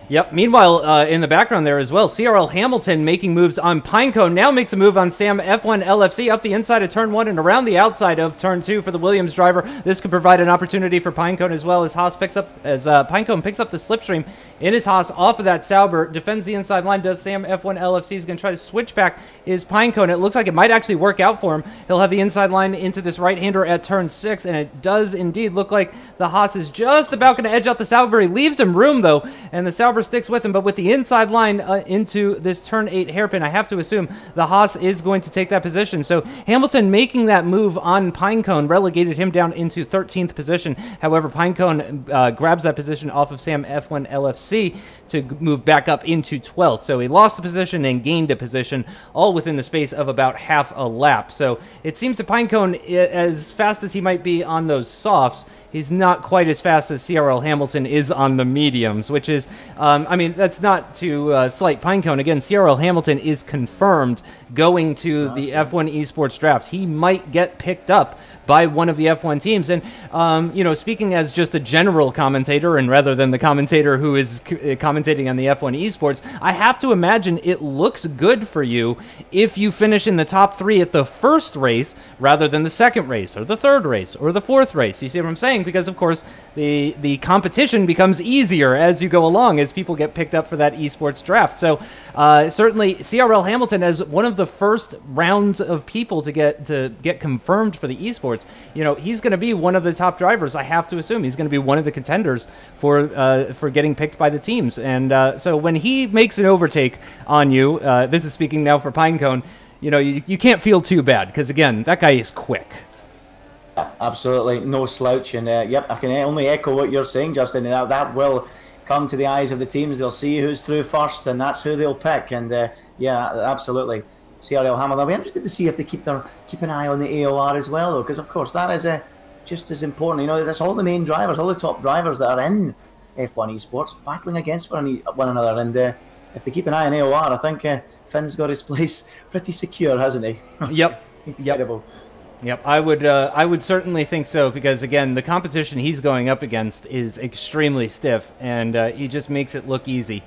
Yep. Meanwhile, in the background there as well, CRL Hamilton making moves on Pinecone, now makes a move on Sam F1 LFC up the inside of turn 1 and around the outside of turn 2 for the Williams driver. This could provide an opportunity for Pinecone as well, as Pinecone picks up the slipstream in his Haas off of that Sauber, defends the inside line. Does Sam F1 LFC is going to try to switch back his Pinecone. It looks like it might actually work out for him. He'll have the inside line into this right-hander at turn 6, and it does indeed look like the Haas is just about going to edge out the Sauber. He leaves him room though, and the Sauber sticks with him, but with the inside line into this turn 8 hairpin, I have to assume the Haas is going to take that position. So Hamilton making that move on Pinecone relegated him down into 13th position. However, Pinecone grabs that position off of Sam F1 LFC to move back up into 12th. So he lost the position and gained a position, all within the space of about half a lap. So it seems that Pinecone, as fast as he might be on those softs, he's not quite as fast as CRL Hamilton is on the mediums, which is I mean, that's not to slight Pinecone. Again, CRL Hamilton is confirmed going to the F1 Esports draft. He might get picked up by one of the F1 teams. And, you know, speaking as just a general commentator, and rather than the commentator who is commentating on the F1 Esports, I have to imagine it looks good for you if you finish in the top 3 at the first race rather than the second race or the third race or the fourth race. You see what I'm saying? Because, of course, the competition becomes easier as you go along, as people get picked up for that esports draft. So certainly CRL Hamilton, as one of the first rounds of people to get confirmed for the esports, you know, he's going to be one of the top drivers. I have to assume he's going to be one of the contenders for getting picked by the teams. And so when he makes an overtake on you, this is speaking now for Pinecone, you know, you can't feel too bad, because again, that guy is quick. Absolutely, no slouch. And yep, I can only echo what you're saying, Justin. That will come to the eyes of the teams. They'll see who's through first, and that's who they'll pick. And yeah, absolutely, CRL Hamilton. I'll be interested to see if they keep an eye on the AOR as well, though, because of course that is just as important. You know, that's all the main drivers, all the top drivers that are in F1 esports battling against one another. And if they keep an eye on AOR, I think Finn's got his place pretty secure, hasn't he? Yep. Incredible. Yep, I would certainly think so, because again, the competition he's going up against is extremely stiff, and he just makes it look easy.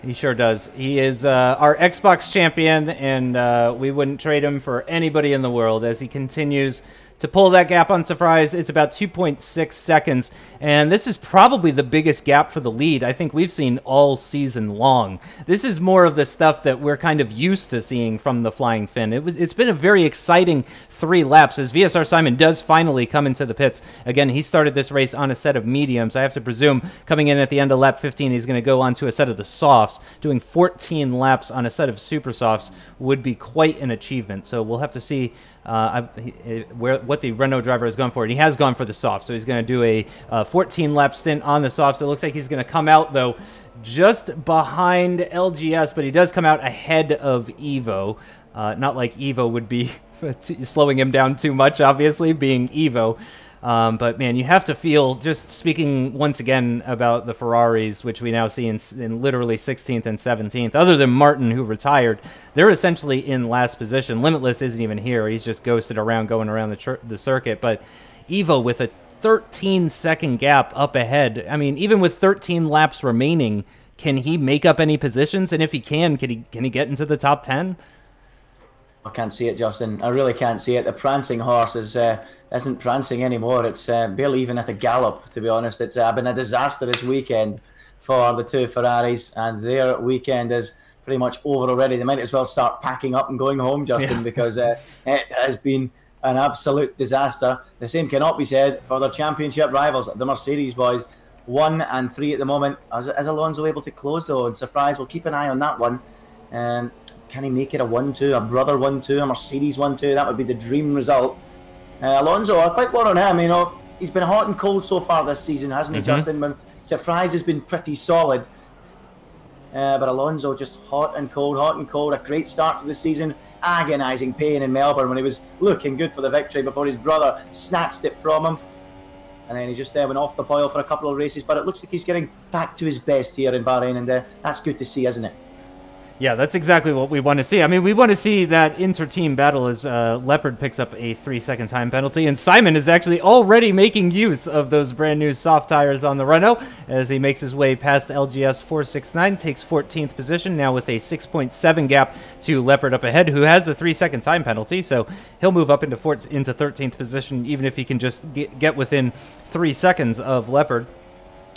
He sure does. He is our Xbox champion, and we wouldn't trade him for anybody in the world as he continues to pull that gap on Surprise. It's about 2.6 seconds, and this is probably the biggest gap for the lead I think we've seen all season long. This is more of the stuff that we're kind of used to seeing from the Flying Finn. It's been a very exciting 3 laps as VSR Simon does finally come into the pits. Again, he started this race on a set of mediums. I have to presume coming in at the end of lap 15, he's going to go on to a set of the softs. Doing 14 laps on a set of super softs would be quite an achievement. So we'll have to see what the Renault driver has gone for. And he has gone for the soft, so he's going to do a 14-lap stint on the softs. It looks like he's going to come out, though, just behind LGS, but he does come out ahead of Evo. Not like Evo would be slowing him down too much, obviously, being Evo. But, man, you have to feel, just speaking once again about the Ferraris, which we now see in literally 16th and 17th, other than Martin, who retired, they're essentially in last position. Limitless isn't even here. He's just ghosted around, going around the circuit. But Evo with a 13-second gap up ahead. I mean, even with 13 laps remaining, can he make up any positions? And if he can he get into the top 10? I can't see it, Justin. I really can't see it. The prancing horse isn't prancing anymore. It's barely even at a gallop, to be honest. It's been a disastrous weekend for the 2 Ferraris, and their weekend is pretty much over already. They might as well start packing up and going home, Justin, because it has been an absolute disaster. The same cannot be said for their championship rivals, the Mercedes boys. 1 and 3 at the moment. Is Alonso able to close, though? And Surprise, we'll keep an eye on that one. Can he make it a 1-2, a brother 1-2, a Mercedes 1-2? That would be the dream result. Alonso, I quite worried on him. You know, he's been hot and cold so far this season, hasn't he, Justin? Surprise has been pretty solid. But Alonso just hot and cold, a great start to the season. Agonising pain in Melbourne when he was looking good for the victory before his brother snatched it from him. And then he just went off the boil for a couple of races. But it looks like he's getting back to his best here in Bahrain, and that's good to see, isn't it? Yeah, that's exactly what we want to see. I mean, we want to see that inter-team battle as Leopard picks up a 3-second time penalty, and Simon is actually already making use of those brand new soft tires on the Renault as he makes his way past LGS 469, takes 14th position, now with a 6.7 gap to Leopard up ahead, who has a 3-second time penalty, so he'll move up into 13th position even if he can just get within 3 seconds of Leopard.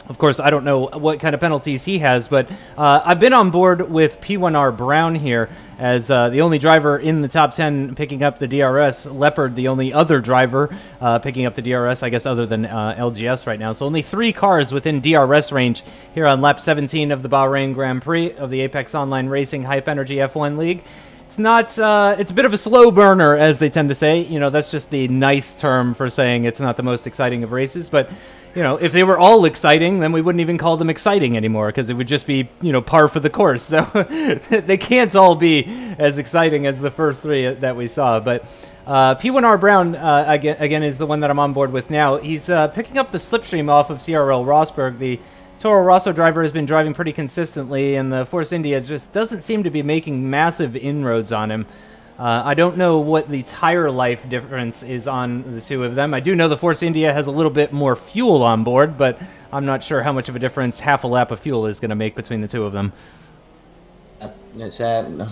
Of course, I don't know what kind of penalties he has, but I've been on board with P1R Brown here as the only driver in the top 10 picking up the DRS. Leopard, the only other driver picking up the DRS, I guess, other than LGS right now. So only 3 cars within DRS range here on lap 17 of the Bahrain Grand Prix of the Apex Online Racing Hype Energy F1 League. It's not, it's a bit of a slow burner, as they tend to say. You know, that's just the nice term for saying it's not the most exciting of races, but you know, if they were all exciting, then we wouldn't even call them exciting anymore, because it would just be, you know, par for the course. So they can't all be as exciting as the first 3 that we saw. But P1R Brown, again, is the one that I'm on board with now. He's picking up the slipstream off of CRL Rosberg, the Toro Rosso driver has been driving pretty consistently, and the Force India just doesn't seem to be making massive inroads on him. I don't know what the tire life difference is on the two of them. I do know the Force India has a little bit more fuel on board, but I'm not sure how much of a difference half a lap of fuel is going to make between the two of them. It's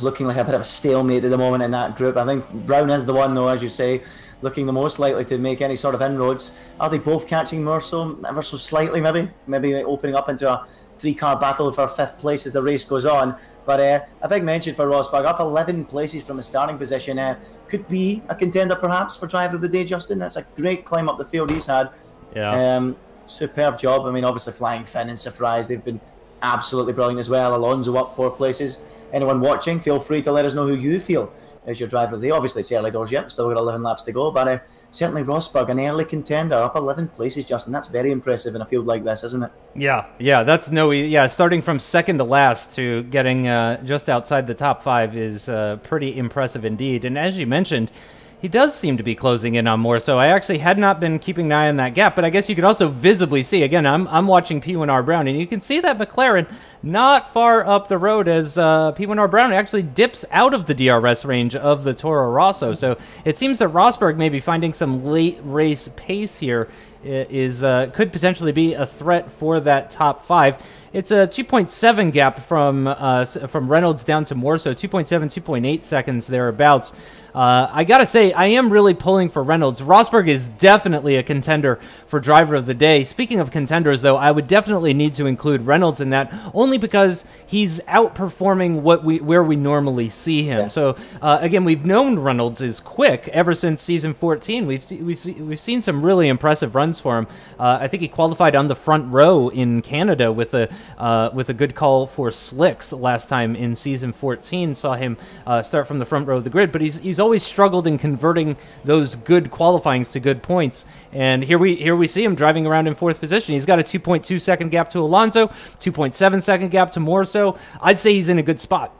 looking like a bit of a stalemate at the moment in that group. I think Brown is the one, though, as you say, looking the most likely to make any sort of inroads. Are they both catching more so, ever so slightly, maybe? Maybe opening up into a three-car battle for 5th place as the race goes on. But a big mention for Rosberg, up 11 places from the starting position. Could be a contender, perhaps, for driver of the day, Justin. That's a great climb up the field he's had. Yeah. Superb job. I mean, obviously, Flying Finn and Surprise, they've been absolutely brilliant as well. Alonso up 4 places. Anyone watching, feel free to let us know who you feel is your driver of the day. Obviously, it's early doors yet. Still got 11 laps to go. But certainly Rosberg, an early contender, up 11 places, Justin. That's very impressive in a field like this, isn't it? Yeah, that's starting from second to last to getting just outside the top 5 is pretty impressive indeed. And as you mentioned, he does seem to be closing in on more. So I actually had not been keeping an eye on that gap, but I guess you could also visibly see, again, I'm watching P1R Brown, and you can see that McLaren not far up the road as P1R Brown actually dips out of the DRS range of the Toro Rosso. So it seems that Rosberg may be finding some late race pace here, could potentially be a threat for that top 5. It's a 2.7 gap from Reynolds down to Morso, 2.7, 2.8 seconds thereabouts. I gotta say, I am really pulling for Reynolds. Rosberg is definitely a contender for driver of the day. Speaking of contenders, though, I would definitely need to include Reynolds in that, only because he's outperforming where we normally see him. Yeah. So again, we've known Reynolds is quick ever since season 14. We've seen some really impressive runs for him. I think he qualified on the front row in Canada with a good call for slicks last time in season 14. Saw him start from the front row of the grid, but he's always struggled in converting those good qualifyings to good points. And here we see him driving around in 4th position. He's got a 2.2 second gap to Alonso, 2.7 second gap to Morso. I'd say he's in a good spot.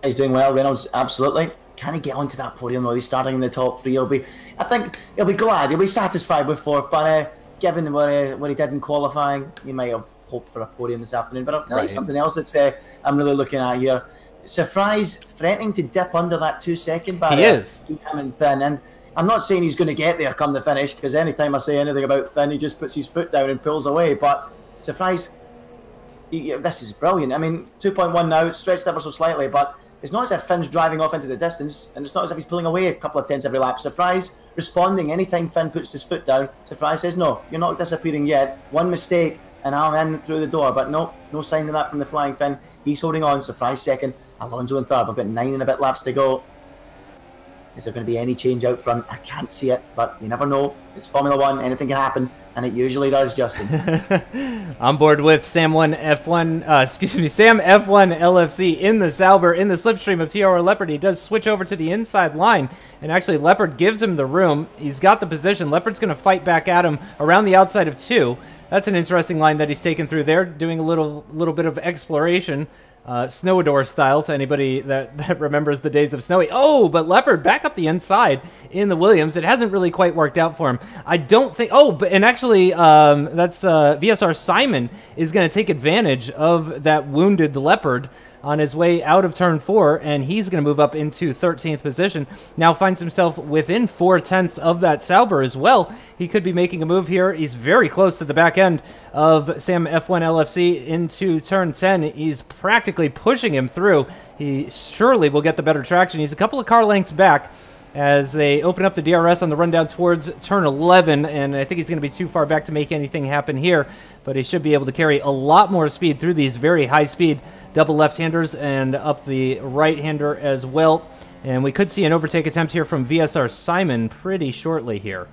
He's doing well, Reynolds, absolutely. Can he get onto that podium though? He's starting in the top 3. I think he'll be glad. He'll be satisfied with 4th, but given what he did in qualifying, he might have hoped for a podium this afternoon. But I'll tell you something else that I'm really looking at here. Surprise, threatening to dip under that 2-second barrier. He is. Him and Finn. And I'm not saying he's going to get there come the finish, because anytime I say anything about Finn, he just puts his foot down and pulls away. But Surprise, this is brilliant. I mean, 2.1 now, it's stretched ever so slightly, but it's not as if Finn's driving off into the distance, and it's not as if he's pulling away a couple of tenths every lap. Surprise, responding anytime Finn puts his foot down. Surprise says, no, you're not disappearing yet. One mistake, and I'm in through the door. But no sign of that from the Flying Finn. He's holding on. Surprise second. Alonso in 3rd. I've got 9 and a bit laps to go. Is there going to be any change out front? I can't see it, but you never know. It's Formula 1. Anything can happen, and it usually does, Justin. On board with Sam F1 LFC in the Sauber, in the slipstream of TR Leopard. He does switch over to the inside line, and actually Leopard gives him the room. He's got the position. Leopard's going to fight back at him around the outside of 2. That's an interesting line that he's taken through there, doing a little bit of exploration. Snowdor style to anybody that remembers the days of Snowy. Oh, but Leopard back up the inside in the Williams. It hasn't really quite worked out for him. I don't think... Oh, but and actually, that's VSR Simon is going to take advantage of that wounded Leopard on his way out of turn 4, and he's going to move up into 13th position. Now finds himself within 4 tenths of that Sauber as well. He could be making a move here. He's very close to the back end of Sam F1 LFC into turn 10. He's practically pushing him through. He surely will get the better traction. He's a couple of car lengths back as they open up the DRS on the run down towards turn 11, and I think he's going to be too far back to make anything happen here, but he should be able to carry a lot more speed through these very high-speed double left-handers and up the right-hander as well. And we could see an overtake attempt here from VSR Simon pretty shortly here.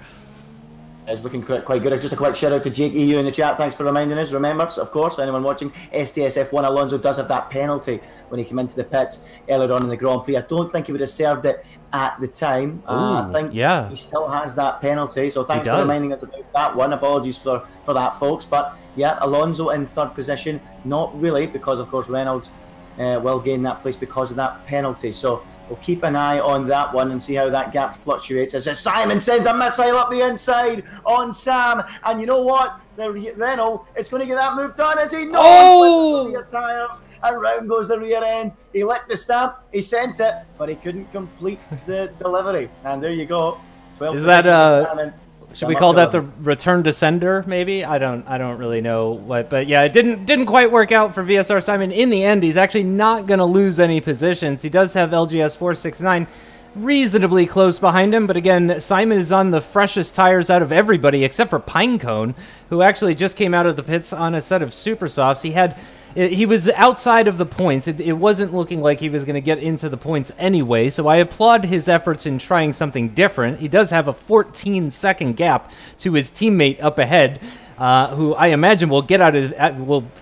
It's looking quite good. Just a quick shout out to Jake EU in the chat. Thanks for reminding us. Remember, of course, anyone watching, STSF1 Alonso does have that penalty when he came into the pits earlier on in the Grand Prix. I don't think he would have served it at the time. I think he still has that penalty. So thanks for reminding us about that one. Apologies for that, folks. But yeah, Alonso in 3rd position. Not really, because of course Reynolds will gain that place because of that penalty. So we'll keep an eye on that one and see how that gap fluctuates as Simon sends a missile up the inside on Sam. And you know what? The Renault is going to get that move done as he knows with the rear tyres. And round goes the rear end. He licked the stamp, he sent it, but he couldn't complete the delivery. And there you go. 12 is that should we call that the return to sender? Maybe I don't really know what, but yeah, it didn't quite work out for VSR Simon. In the end, he's actually not going to lose any positions. He does have LGS 469 reasonably close behind him, but again, Simon is on the freshest tires out of everybody except for Pinecone, who actually just came out of the pits on a set of super softs. He was outside of the points. It wasn't looking like he was going to get into the points anyway, so I applaud his efforts in trying something different. He does have a 14-second gap to his teammate up ahead, who I imagine will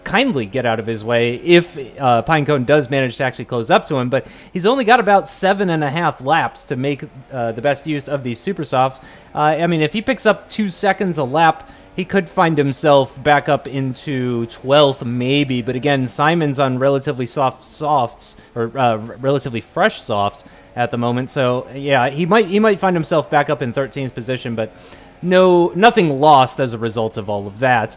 kindly get out of his way if Pinecone does manage to actually close up to him. But he's only got about 7.5 laps to make the best use of these super softs. I mean, if he picks up 2 seconds a lap, he could find himself back up into 12th maybe, but again, Simon's on relatively soft softs, or relatively fresh softs at the moment, so yeah, he might find himself back up in 13th position, but nothing lost as a result of all of that.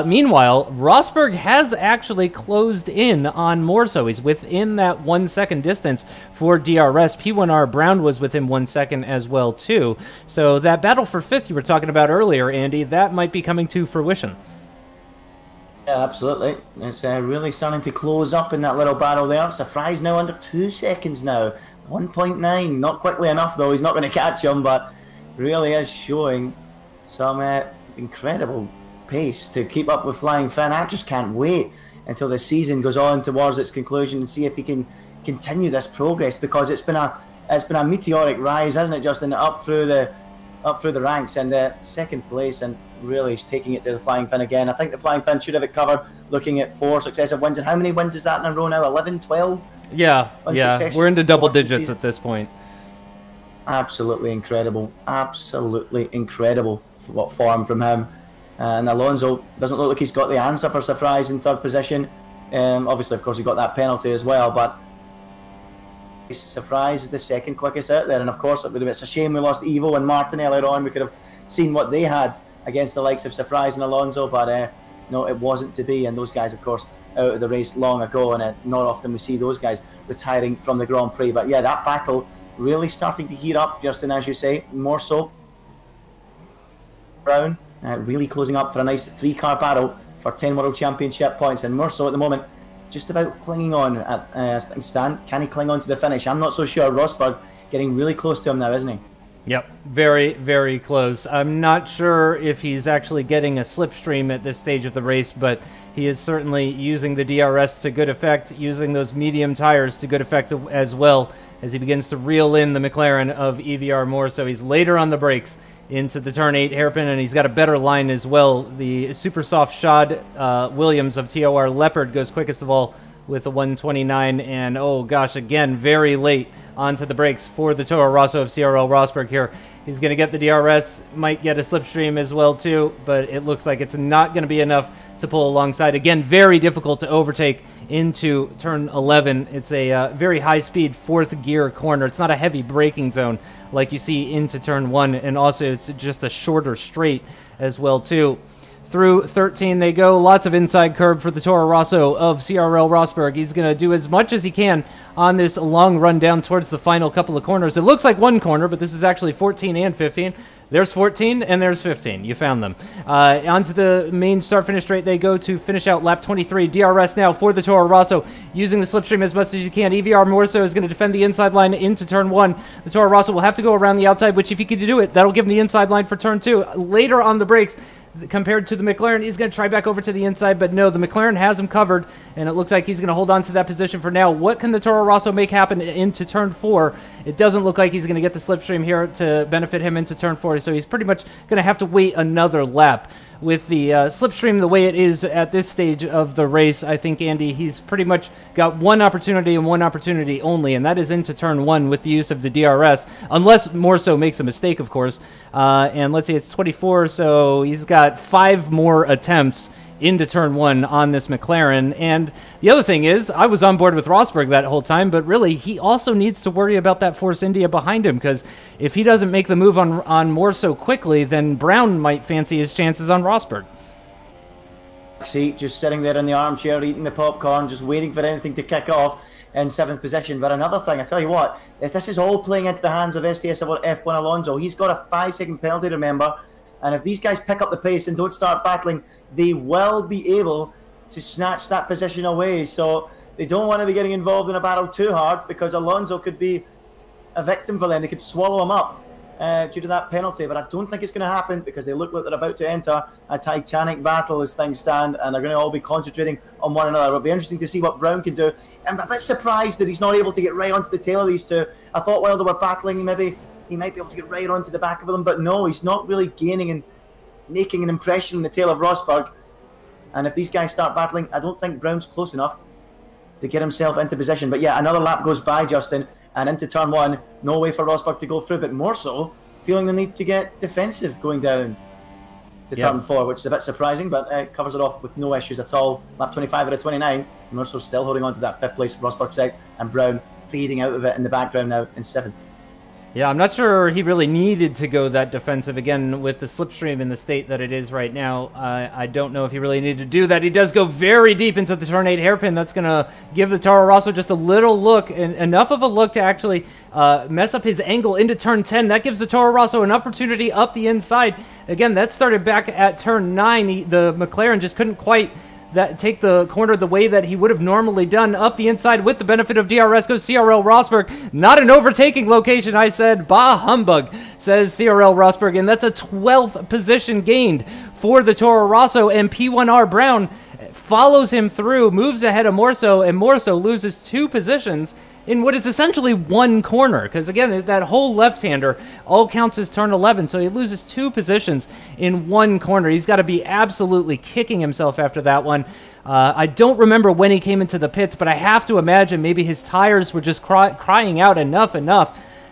Meanwhile, Rosberg has actually closed in on Morso. He's within that 1 second distance for DRS. P1R Brown was within 1 second as well, too. So that battle for 5th you were talking about earlier, Andy, that might be coming to fruition. Yeah, absolutely. It's really starting to close up in that little battle there. So Fry's now under 2 seconds now. 1.9. Not quickly enough, though. He's not going to catch him, but really is showing some incredible pace to keep up with Flying Finn. I just can't wait until the season goes on towards its conclusion and see if he can continue this progress, because it's been a meteoric rise, hasn't it, Justin? Up through the ranks, and second place, and really is taking it to the Flying Finn again. I think the Flying Finn should have it covered, looking at 4 successive wins. And how many wins is that in a row now? 11, 12? Yeah, we're into double digits at this point. Absolutely incredible. Absolutely incredible what form from him. And Alonso doesn't look like he's got the answer for Surprise in 3rd position. Obviously, of course, he got that penalty as well, but Surprise is the 2nd quickest out there. And of course, it's a shame we lost Evo and Martin earlier on. We could have seen what they had against the likes of Surprise and Alonso, but no, it wasn't to be. And those guys, of course, out of the race long ago, and not often we see those guys retiring from the Grand Prix. But yeah, that battle really starting to heat up, Justin, as you say, more so. Brown really closing up for a nice 3-car battle for 10 World Championship points, and more so at the moment just about clinging on as things stand. Can he cling on to the finish? I'm not so sure. Rosberg getting really close to him now, isn't he? Yep, very, very close. I'm not sure if he's actually getting a slipstream at this stage of the race, but he is certainly using the DRS to good effect, using those medium tires to good effect as well, as he begins to reel in the McLaren of EVR more. So he's later on the brakes into the turn 8 hairpin, and he's got a better line as well. The super soft shod Williams of TOR Leopard goes quickest of all with a 129, and oh gosh, again, very late onto the brakes for the Toro Rosso of CRL Rosberg here. He's going to get the DRS, might get a slipstream as well too, but it looks like it's not going to be enough to pull alongside. Again, very difficult to overtake into turn 11. It's a very high-speed 4th gear corner. It's not a heavy braking zone like you see into turn 1, and also it's just a shorter straight as well too. Through 13 they go. Lots of inside curb for the Toro Rosso of CRL Rosberg. He's going to do as much as he can on this long run down towards the final couple of corners. It looks like one corner, but this is actually 14 and 15. There's 14 and there's 15. You found them. Onto the main start-finish straight they go to finish out lap 23. DRS now for the Toro Rosso, using the slipstream as much as you can. EVR Morso is going to defend the inside line into turn 1. The Toro Rosso will have to go around the outside, which if he could do it, that'll give him the inside line for turn 2. Later on the brakes, compared to the McLaren, he's going to try back over to the inside, but no, the McLaren has him covered, and it looks like he's going to hold on to that position for now. What can the Toro Rosso make happen into turn 4? It doesn't look like he's going to get the slipstream here to benefit him into turn 4, so he's pretty much going to have to wait another lap. With the slipstream the way it is at this stage of the race, I think, Andy, he's pretty much got one opportunity and one opportunity only, and that is into turn 1 with the use of the DRS, unless Morso makes a mistake, of course. And let's see, it's 24, so he's got 5 more attempts into turn one on this McLaren. And the other thing is, I was on board with Rosberg that whole time, but really, he also needs to worry about that Force India behind him, because if he doesn't make the move on more so quickly, then Brown might fancy his chances on Rosberg. Seat, just sitting there in the armchair, eating the popcorn, just waiting for anything to kick off in 7th position. But another thing, I tell you what, if this is all playing into the hands of STS F1 Alonso, he's got a 5-second penalty, remember, and if these guys pick up the pace and don't start battling, they will be able to snatch that position away. So they don't want to be getting involved in a battle too hard, because Alonso could be a victim for them. They could swallow him up due to that penalty, but I don't think it's going to happen, because they look like they're about to enter a titanic battle as things stand, and they're going to all be concentrating on one another. It'll be interesting to see what Brown can do. I'm a bit surprised that he's not able to get right onto the tail of these two. I thought while they were battling, maybe he might be able to get right onto the back of them, but no, he's not really gaining and making an impression in the tail of Rosberg. And if these guys start battling, I don't think Brown's close enough to get himself into position. But yeah, another lap goes by, Justin, and into turn one, no way for Rosberg to go through, but more so feeling the need to get defensive going down to turn 4, which is a bit surprising, but covers it off with no issues at all. Lap 25 out of 29, more so still holding on to that 5th place, Rosberg 6th, and Brown fading out of it in the background now in 7th. Yeah, I'm not sure he really needed to go that defensive again with the slipstream in the state that it is right now. I don't know if he really needed to do that. He does go very deep into the turn 8 hairpin. That's going to give the Toro Rosso just a little look, and enough of a look to actually mess up his angle into turn 10. That gives the Toro Rosso an opportunity up the inside. Again, that started back at turn 9. The McLaren just couldn't quite take the corner the way that he would have normally done. Up the inside with the benefit of DRS goes CRL Rosberg. Not an overtaking location, I said. Bah humbug, says CRL Rosberg. And that's a 12th position gained for the Toro Rosso. And P1R Brown follows him through, moves ahead of Morso, and Morso loses 2 positions in what is essentially one corner, because again, that whole left-hander all counts as turn 11, so he loses 2 positions in one corner. He's got to be absolutely kicking himself after that one. I don't remember when he came into the pits, but I have to imagine maybe his tires were just crying out enough.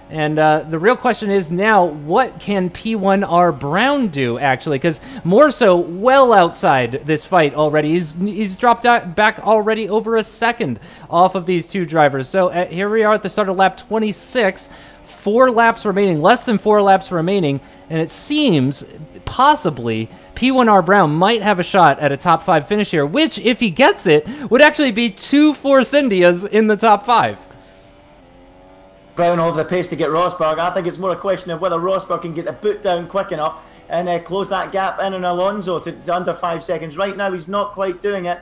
And the real question is now, what can P1R Brown do, actually? Because Morso well outside this fight already. He's dropped back already over a second off of these 2 drivers. So here we are at the start of lap 26. 4 laps remaining, less than 4 laps remaining. And it seems possibly P1R Brown might have a shot at a top 5 finish here, which, if he gets it, would actually be 2 Force Indias in the top 5. Brown over the pace to get Rosberg. I think it's more a question of whether Rosberg can get the boot down quick enough and close that gap in on Alonso to under 5 seconds. Right now, he's not quite doing it.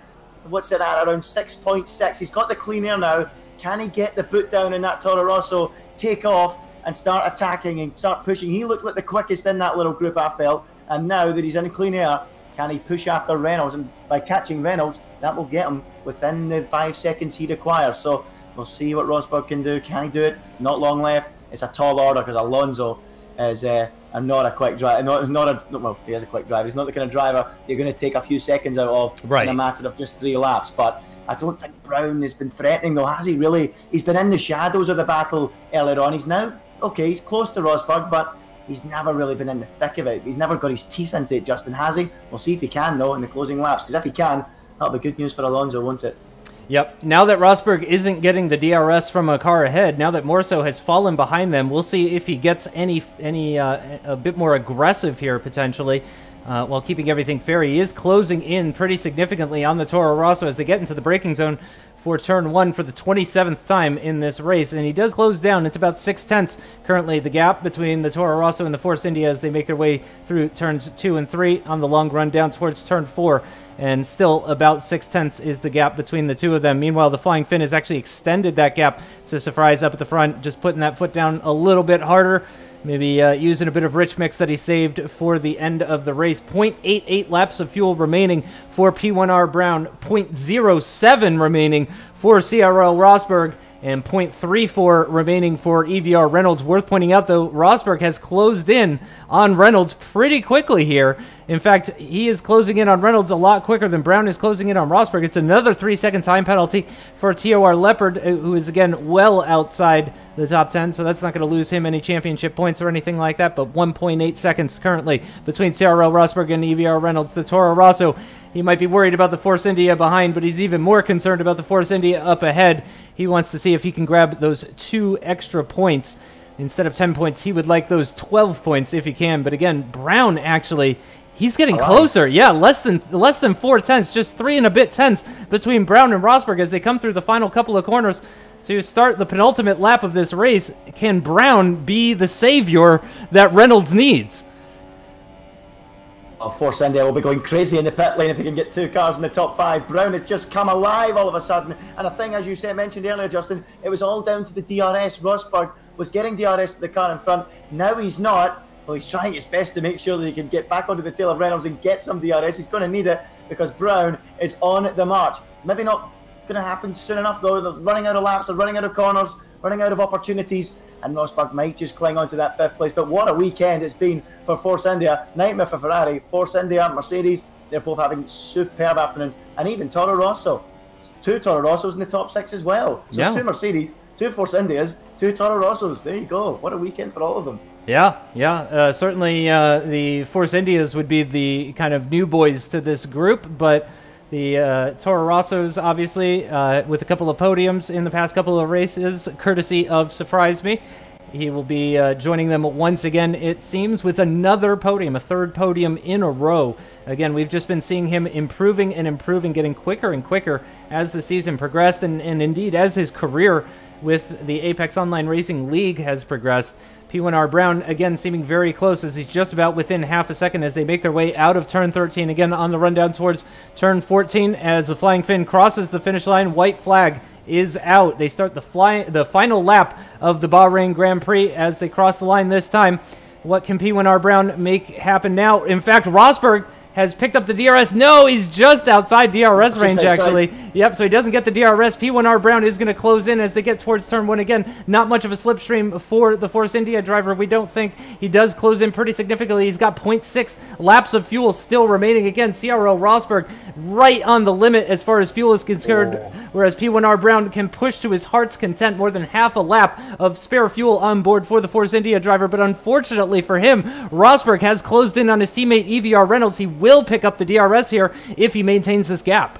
What's it at? Around 6.6. He's got the clean air now. Can he get the boot down in that Toro Rosso, take off and start attacking and start pushing? He looked like the quickest in that little group, I felt. And now that he's in clean air, can he push after Reynolds? And by catching Reynolds, that will get him within the 5 seconds he requires. So we'll see what Rosberg can do. Can he do it? Not long left. It's a tall order, because Alonso is not a quick driver. Well, he is a quick driver. He's not the kind of driver you're going to take a few seconds out of in a matter of just 3 laps. But I don't think Brown has been threatening, though, has he really? He's been in the shadows of the battle earlier on. He's now, okay, he's close to Rosberg, but he's never really been in the thick of it. He's never got his teeth into it, Justin, has he? We'll see if he can, though, in the closing laps, because if he can, that'll be good news for Alonso, won't it? Yep. Now that Rosberg isn't getting the DRS from a car ahead, now that Morso has fallen behind them, we'll see if he gets a bit more aggressive here, potentially, while keeping everything fair. He is closing in pretty significantly on the Toro Rosso as they get into the braking zone for turn 1 for the 27th time in this race, and he does close down. It's about 6/10 currently, the gap between the Toro Rosso and the Force India as they make their way through turns 2 and 3 on the long run down towards turn 4, and still about 6/10 is the gap between the 2 of them. Meanwhile, the Flying Finn has actually extended that gap to Safrai's up at the front, just putting that foot down a little bit harder. Maybe using a bit of rich mix that he saved for the end of the race. 0.88 laps of fuel remaining for P1R Brown. 0.07 remaining for CRL Rosberg. And 0.34 remaining for EVR Reynolds. Worth pointing out, though, Rosberg has closed in on Reynolds pretty quickly here. In fact, he is closing in on Reynolds a lot quicker than Brown is closing in on Rosberg. It's another 3-second time penalty for TOR Leopard, who is, again, well outside the top 10, so that's not going to lose him any championship points or anything like that, but 1.8 seconds currently between CRL Rosberg and EVR Reynolds. The Toro Rosso He might be worried about the Force India behind, but he's even more concerned about the Force India up ahead. He wants to see if he can grab those 2 extra points. Instead of 10 points, he would like those 12 points if he can. But again, Brown actually, he's getting closer. Yeah, less than 4 tenths, just 3 and a bit tenths between Brown and Rosberg as they come through the final couple of corners to start the penultimate lap of this race. Can Brown be the savior that Reynolds needs? Force India will be going crazy in the pit lane if he can get 2 cars in the top 5. Brown has just come alive all of a sudden. And I think, as you mentioned earlier, Justin, it was all down to the DRS. Rosberg was getting DRS to the car in front. Now he's not. Well, he's trying his best to make sure that he can get back onto the tail of Reynolds and get some DRS. He's going to need it because Brown is on the march. Maybe not going to happen soon enough, though. They're running out of laps, they're running out of corners, running out of opportunities. And Rosberg might just cling on to that 5th place. But what a weekend it's been for Force India. Nightmare for Ferrari. Force India, Mercedes, they're both having superb afternoon. And even Toro Rosso. 2 Toro Rossos in the top 6 as well. So yeah. 2 Mercedes, 2 Force Indias, 2 Toro Rossos. There you go. What a weekend for all of them. Yeah. Certainly the Force Indias would be the kind of new boys to this group, but the Toro Rossos, obviously, with a couple of podiums in the past couple of races, courtesy of Surprise Me. He will be joining them once again, it seems, with another podium, a 3rd podium in a row. Again, we've just been seeing him improving and improving, getting quicker and quicker as the season progressed, and indeed as his career with the Apex Online Racing League has progressed. P1R Brown, again, seeming very close as he's just about within half a second as they make their way out of turn 13. Again, on the rundown towards turn 14 as the Flying Finn crosses the finish line. White flag is out. They start the final lap of the Bahrain Grand Prix as they cross the line this time. What can P1R Brown make happen now? In fact, Rosberg has picked up the DRS. No, he's just outside DRS range, actually. Yep, so he doesn't get the DRS. P1R Brown is going to close in as they get towards turn 1 again. Not much of a slipstream for the Force India driver. We don't think he does close in pretty significantly. He's got 0.6 laps of fuel still remaining. Again, CRO Rosberg right on the limit as far as fuel is concerned, whereas P1R Brown can push to his heart's content more than half a lap of spare fuel on board for the Force India driver. But unfortunately for him, Rosberg has closed in on his teammate EVR Reynolds. He will pick up the DRS here if he maintains this gap.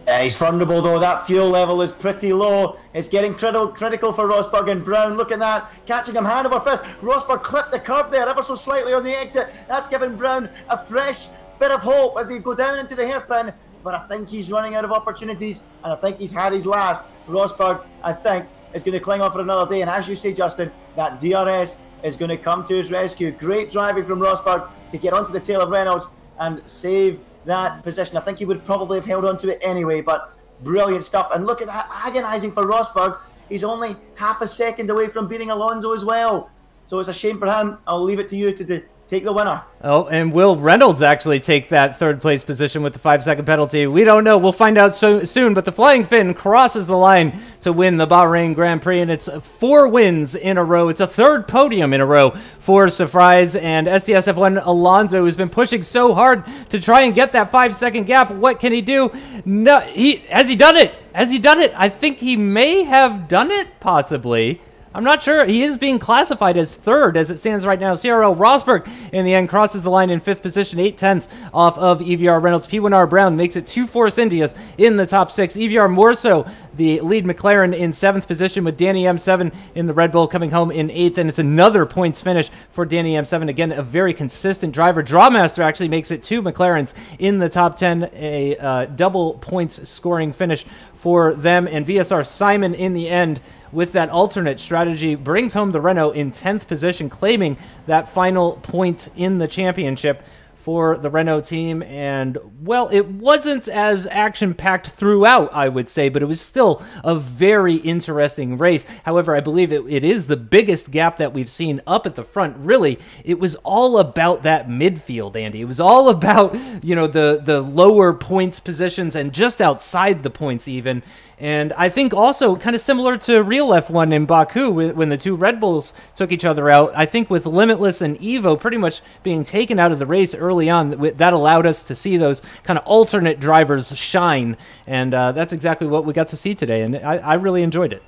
Yeah, he's vulnerable though. That fuel level is pretty low. It's getting critical for Rosberg and Brown. Look at that, catching him hand over fist. Rosberg clipped the curb there ever so slightly on the exit. That's giving Brown a fresh bit of hope as they go down into the hairpin. But I think he's running out of opportunities, and I think he's had his last. Rosberg, I think, is going to cling on for another day. And as you say, Justin, that DRS is going to come to his rescue. Great driving from Rosberg to get onto the tail of Reynolds and save that position. I think he would probably have held on to it anyway, but brilliant stuff. And look at that, agonising for Rosberg. He's only half a second away from beating Alonso as well. So it's a shame for him. I'll leave it to you to take the winner. Oh, and will Reynolds actually take that 3rd place position with the 5-second penalty? We don't know. We'll find out soon, but the Flying Finn crosses the line to win the Bahrain Grand Prix, and it's 4 wins in a row. It's a 3rd podium in a row for Surprise, and SDSF1 Alonso has been pushing so hard to try and get that 5-second gap. What can he do? No, has he done it? Has he done it? I think he may have done it, possibly. I'm not sure. He is being classified as 3rd as it stands right now. CRO Rosberg, in the end, crosses the line in 5th position, 8 tenths off of EVR Reynolds. P1R Brown makes it 2 Force Indias in the top 6. EVR more so the lead McLaren in 7th position, with Danny M7 in the Red Bull coming home in 8th, and it's another points finish for Danny M7. Again, a very consistent driver. Drawmaster actually makes it 2 McLarens in the top 10, a double points scoring finish for them. And VSR Simon, in the end, with that alternate strategy, brings home the Renault in 10th position, claiming that final point in the championship for the Renault team. And, well, it wasn't as action-packed throughout, I would say, but it was still a very interesting race. However, I believe it is the biggest gap that we've seen up at the front. Really, it was all about that midfield, Andy. It was all about, you know, the lower points positions and just outside the points even. And I think also kind of similar to real F1 in Baku when the 2 Red Bulls took each other out. I think with Limitless and Evo pretty much being taken out of the race early on, that allowed us to see those kind of alternate drivers shine. And that's exactly what we got to see today. And I really enjoyed it.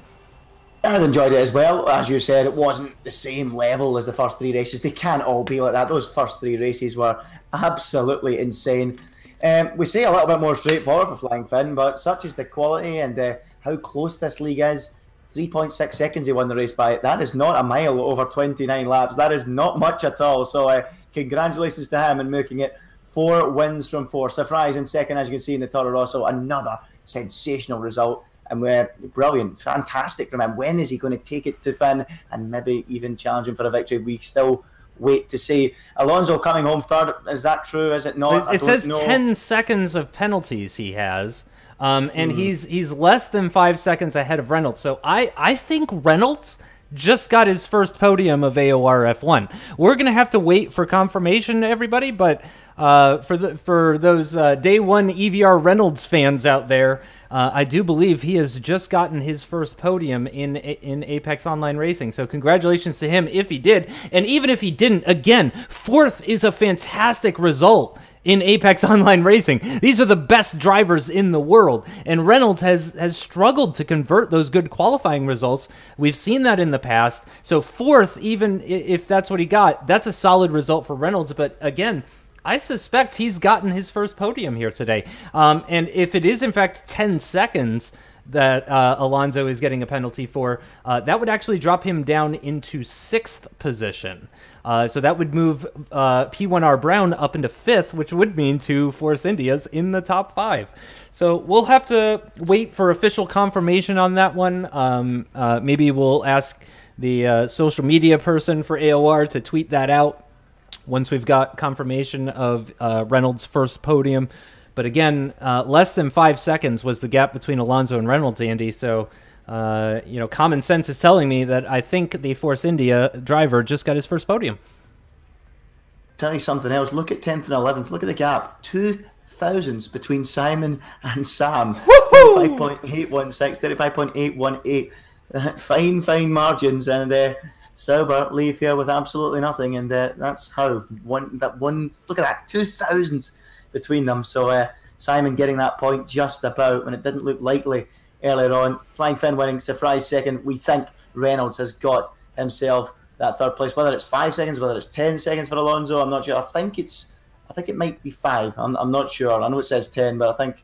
I enjoyed it as well. As you said, it wasn't the same level as the first 3 races. They can't all be like that. Those first 3 races were absolutely insane. We say a little bit more straightforward for Flying Finn, but such is the quality and how close this league is. 3.6 seconds he won the race by. That is not a mile over 29 laps. That is not much at all. So congratulations to him and making it 4 wins from 4. Surprise in second, as you can see in the Toro Rosso. Another sensational result. And we're brilliant, fantastic from him. When is he going to take it to Finn and maybe even challenge him for a victory? We still wait to see. Alonso coming home third. Is that true? Is it not? It says 10 seconds of penalties he has. And he's less than 5 seconds ahead of Reynolds. So I think Reynolds just got his first podium of AOR F1. We're going to have to wait for confirmation, everybody, but for those day one EVR Reynolds fans out there, I do believe he has just gotten his first podium in Apex Online Racing. So congratulations to him if he did. And even if he didn't, again, 4th is a fantastic result in Apex Online Racing. These are the best drivers in the world, and Reynolds has struggled to convert those good qualifying results. We've seen that in the past. So 4th, even if that's what he got, that's a solid result for Reynolds. But again, I suspect he's gotten his first podium here today. And if it is in fact 10 seconds that Alonso is getting a penalty for, that would actually drop him down into 6th position. So that would move P1R Brown up into 5th, which would mean 2 Force Indias in the top 5. So we'll have to wait for official confirmation on that one. Maybe we'll ask the social media person for AOR to tweet that out once we've got confirmation of Reynolds' first podium. But again, less than 5 seconds was the gap between Alonso and Reynolds, Andy. So, common sense is telling me that I think the Force India driver just got his first podium. Tell you something else. Look at 10th and 11th. Look at the gap. 2 thousandths between Simon and Sam. 35.816, 35.818. Fine margins. And Sauber leave here with absolutely nothing. And that's how. Look at that. 2 thousandths between them. So Simon getting that point just about when it didn't look likely earlier on. Flying Finn winning, surprise second. We think Reynolds has got himself that 3rd place. Whether it's 5 seconds, whether it's 10 seconds for Alonso, I'm not sure. I think it might be 5. I'm not sure. I know it says 10, but I think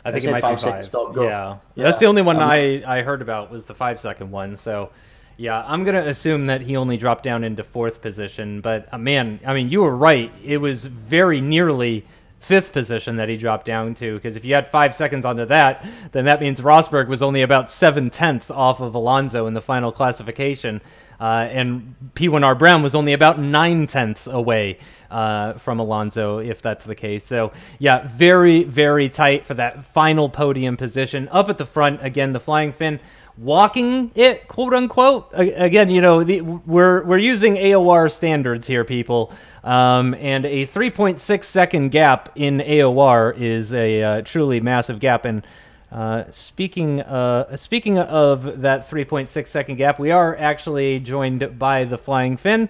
it might 5 be 5. seconds stop go. Yeah, that's the only one I heard about was the 5-second one. So yeah, I'm going to assume that he only dropped down into 4th position. But man, I mean, you were right. It was very nearly 5th position that he dropped down to, because if you had 5 seconds onto that, then that means Rosberg was only about 7/10 off of Alonso in the final classification, and P1R Brown was only about 9/10 away from Alonso, if that's the case. So yeah, very, very tight for that final podium position. Up at the front, again, the Flying Finn walking it, quote unquote. Again, we're using AOR standards here, people, and a 3.6 second gap in AOR is a truly massive gap. And speaking of that 3.6 second gap, we are actually joined by the Flying Finn,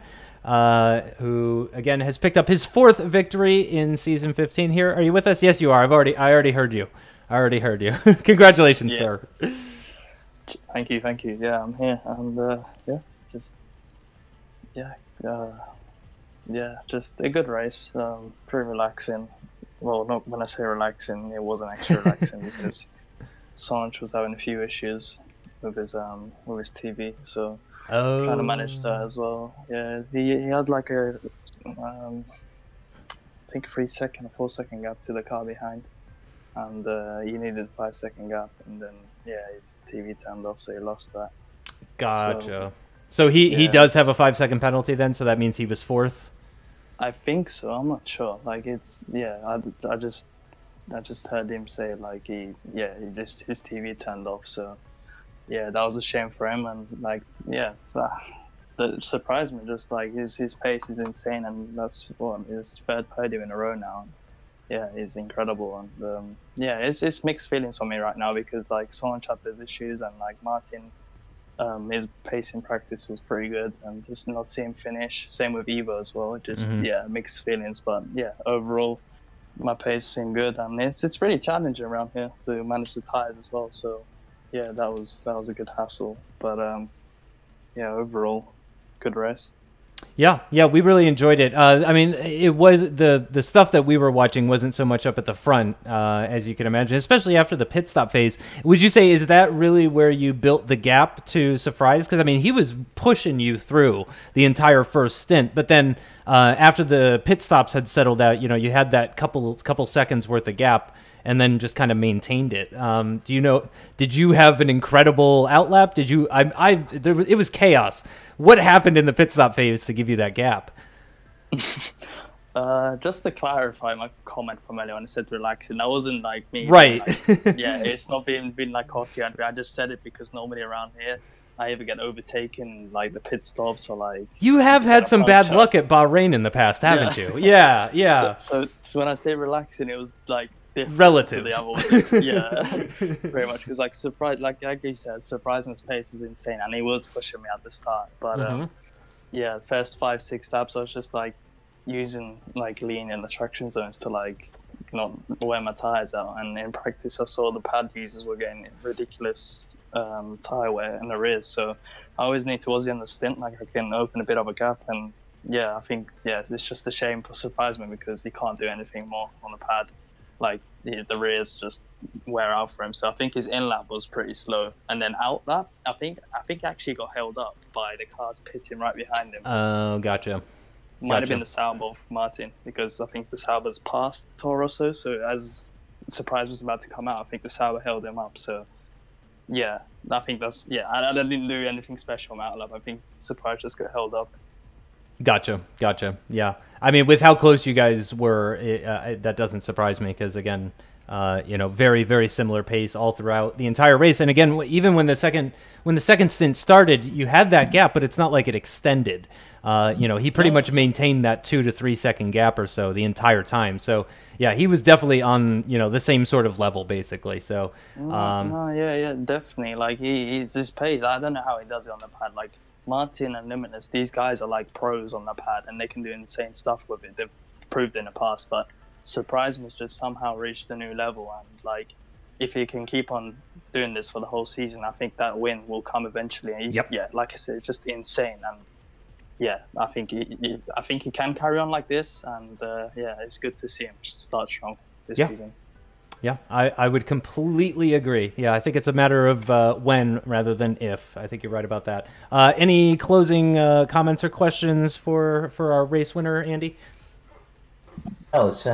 who again has picked up his 4th victory in season 15 here. Are you with us? Yes, you are. I already heard you. Congratulations, sir. Thank you. Yeah, I'm here, and just a good race. Pretty relaxing. Well, not when I say relaxing, it wasn't actually relaxing because Sanch was having a few issues with his TV, so trying to manage that as well. Yeah, he had like a I think 3 second or 4 second gap to the car behind, and he needed a 5 second gap, and then his TV turned off, so he lost that. Gotcha. So he does have a 5 second penalty then, so that means he was 4th? I think so. I'm not sure. Like I just heard him say like his TV turned off, so yeah, that was a shame for him. And like that surprised me. Just like his pace is insane, and that's his 3rd podium in a row now. Yeah, he's incredible, and it's mixed feelings for me right now because like Solange had those issues, and like Martin, his pace in practice was pretty good, and just not seeing him finish. Same with Evo as well. Just mixed feelings, but yeah, overall, my pace seemed good, and it's really challenging around here to manage the tires as well. So yeah, that was a good hassle, but overall, good race. Yeah, yeah, we really enjoyed it. I mean, it was the stuff that we were watching wasn't so much up at the front, as you can imagine, especially after the pit stop phase. Would you say, is that really where you built the gap to Surprise? Because, I mean, he was pushing you through the entire first stint, but then after the pit stops had settled out, you know, you had that couple seconds worth of gap, and then just kind of maintained it. Do you know? Did you have an incredible outlap? Did you? It was chaos. What happened in the pit stop phase to give you that gap? Just to clarify my comment from earlier when I said relaxing, that wasn't like me. Right. Like, yeah, it's not being like cocky. I just said it because normally around here I either get overtaken like the pit stops or like. You have had some bad luck at Bahrain in the past, haven't you? Yeah, yeah. So when I say relaxing, it was like. Relative. Yeah, very much, because like Surprise, like you said, Surpriseman's pace was insane and he was pushing me at the start, but yeah, first 5-6 laps I was just like using like lean in the traction zones to like not wear my tires out, and in practice I saw the pad users were getting ridiculous tire wear in the rears, so I always need towards the end of the stint like I can open a bit of a gap, and yeah, I think it's just a shame for Surpriseman because he can't do anything more on the pad. Like the rears just wear out for him, so I think his in lap was pretty slow, and then out lap, I think actually got held up by the cars pitting right behind him. Oh, gotcha. Might have been the Sauber of Martin, because I think the Sauber's passed Toro Rosso, so as Surprise was about to come out, I think the Sauber held him up. So yeah, I think that's I didn't do anything special on out lap. I think Surprise just got held up. Gotcha. Yeah, I mean, with how close you guys were, that doesn't surprise me because, again, you know, very, very similar pace all throughout the entire race. And again, even when the second stint started, you had that gap, but it's not like it extended. You know, he pretty much maintained that 2 to 3 second gap or so the entire time. So yeah, he was definitely on, you know, the same sort of level basically. So yeah, definitely. Like he's his pace. I don't know how he does it on the pad. Like Martin and Limitless, these guys are like pros on the pad and they can do insane stuff with it. They've proved in the past, but Surprise was just somehow reached a new level, and like if he can keep on doing this for the whole season, I think that win will come eventually. And yeah, like I said, it's just insane, and yeah, I think he can carry on like this, and yeah, it's good to see him start strong this season. Yeah, I would completely agree. Yeah, I think it's a matter of when rather than if. I think you're right about that. Any closing comments or questions for our race winner, Andy? Oh, it's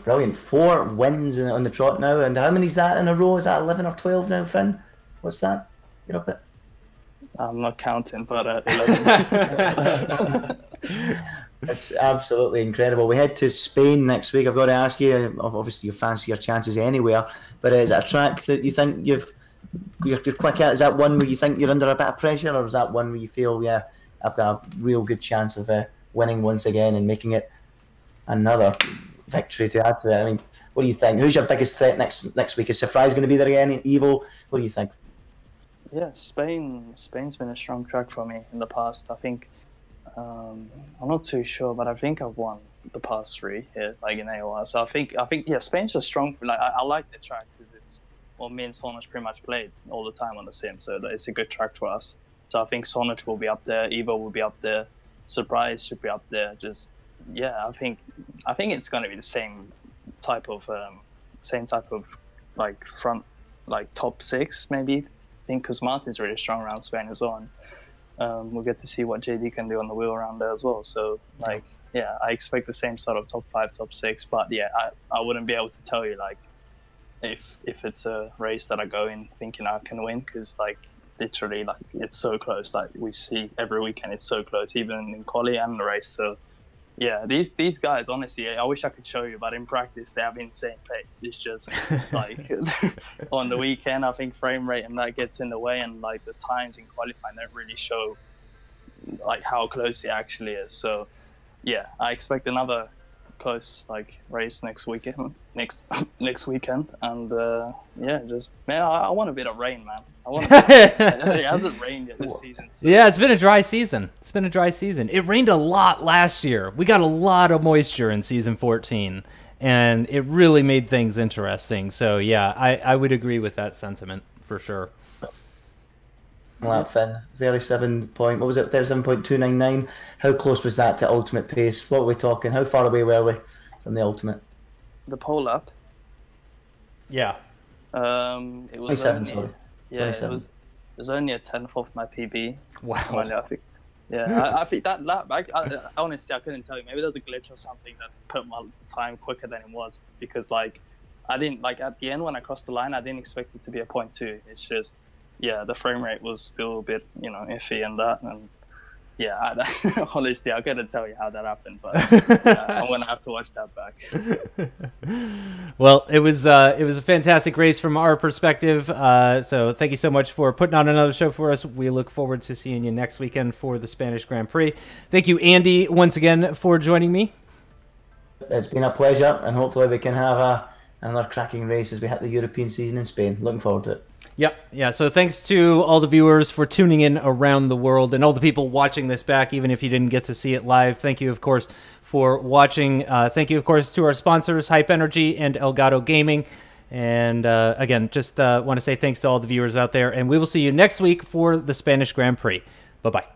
brilliant. 4 wins on the trot now, and how many is that in a row? Is that 11 or 12 now, Finn? What's that? You're up at? I'm not counting, but 11. It's absolutely incredible. We head to Spain next week. I've got to ask you, obviously you fancy your chances anywhere, but is it a track that you think you're quick at? Is that one where you think you're under a bit of pressure, or is that one where you feel, yeah, I've got a real good chance of winning once again and making it another victory to add to it? I mean, what do you think? Who's your biggest threat next week? Is Surprise going to be there again? Evo? What do you think? Yeah, Spain's been a strong track for me in the past. I think I'm not too sure, but I think I've won the past 3 here, like in AOR. So I think yeah, Spain's a strong. Like I like the track because it's me and Sonaj pretty much played all the time on the sim, so it's a good track for us. So I think Sonaj will be up there, Evo will be up there, Surprise should be up there. Just yeah, I think it's going to be the same type of like front, like top 6 maybe. I think because Martin's really strong around Spain as well. And we'll get to see what JD can do on the wheel around there as well. So, like, yeah, I expect the same sort of top 5, top 6. But yeah, I wouldn't be able to tell you like if it's a race that I go in thinking I can win, because like literally like it's so close. Like we see every weekend, it's so close, even in quali and the race. So yeah, these guys, honestly, I wish I could show you, but in practice they have insane pace. It's just like on the weekend, I think frame rate and that gets in the way, and like the times in qualifying don't really show like how close it actually is. So yeah, I expect another close like race next weekend, next weekend, and yeah, just man, I want a bit of rain, man. It hasn't rained yet this season. So. Yeah, it's been a dry season. It rained a lot last year. We got a lot of moisture in season 14, and it really made things interesting. So yeah, I would agree with that sentiment for sure. Lap Finn, 37 point, what was it, 37.299? How close was that to ultimate pace? What were we talking? How far away were we from the ultimate? The pole up. Yeah. It was 27, only, sorry. yeah, 27. it was only a 10th off my PB. Wow. I think. Yeah, I think that lap. Honestly, I couldn't tell you. Maybe there was a glitch or something that put my time quicker than it was, because like I didn't like at the end when I crossed the line, I didn't expect it to be a 0.2. It's just, yeah, the frame rate was still a bit, you know, iffy and that, and yeah, honestly, I couldn't tell you how that happened, but yeah, I'm gonna have to watch that back. Well, it was a fantastic race from our perspective. So thank you so much for putting on another show for us. We look forward to seeing you next weekend for the Spanish Grand Prix. Thank you, Andy, once again for joining me. It's been a pleasure, and hopefully we can have another cracking race as we hit the European season in Spain. Looking forward to it. Yep. Yeah. So thanks to all the viewers for tuning in around the world, and all the people watching this back, even if you didn't get to see it live. Thank you, of course, for watching. Thank you, of course, to our sponsors, Hype Energy and Elgato Gaming. And again, just want to say thanks to all the viewers out there, and we will see you next week for the Spanish Grand Prix. Bye-bye.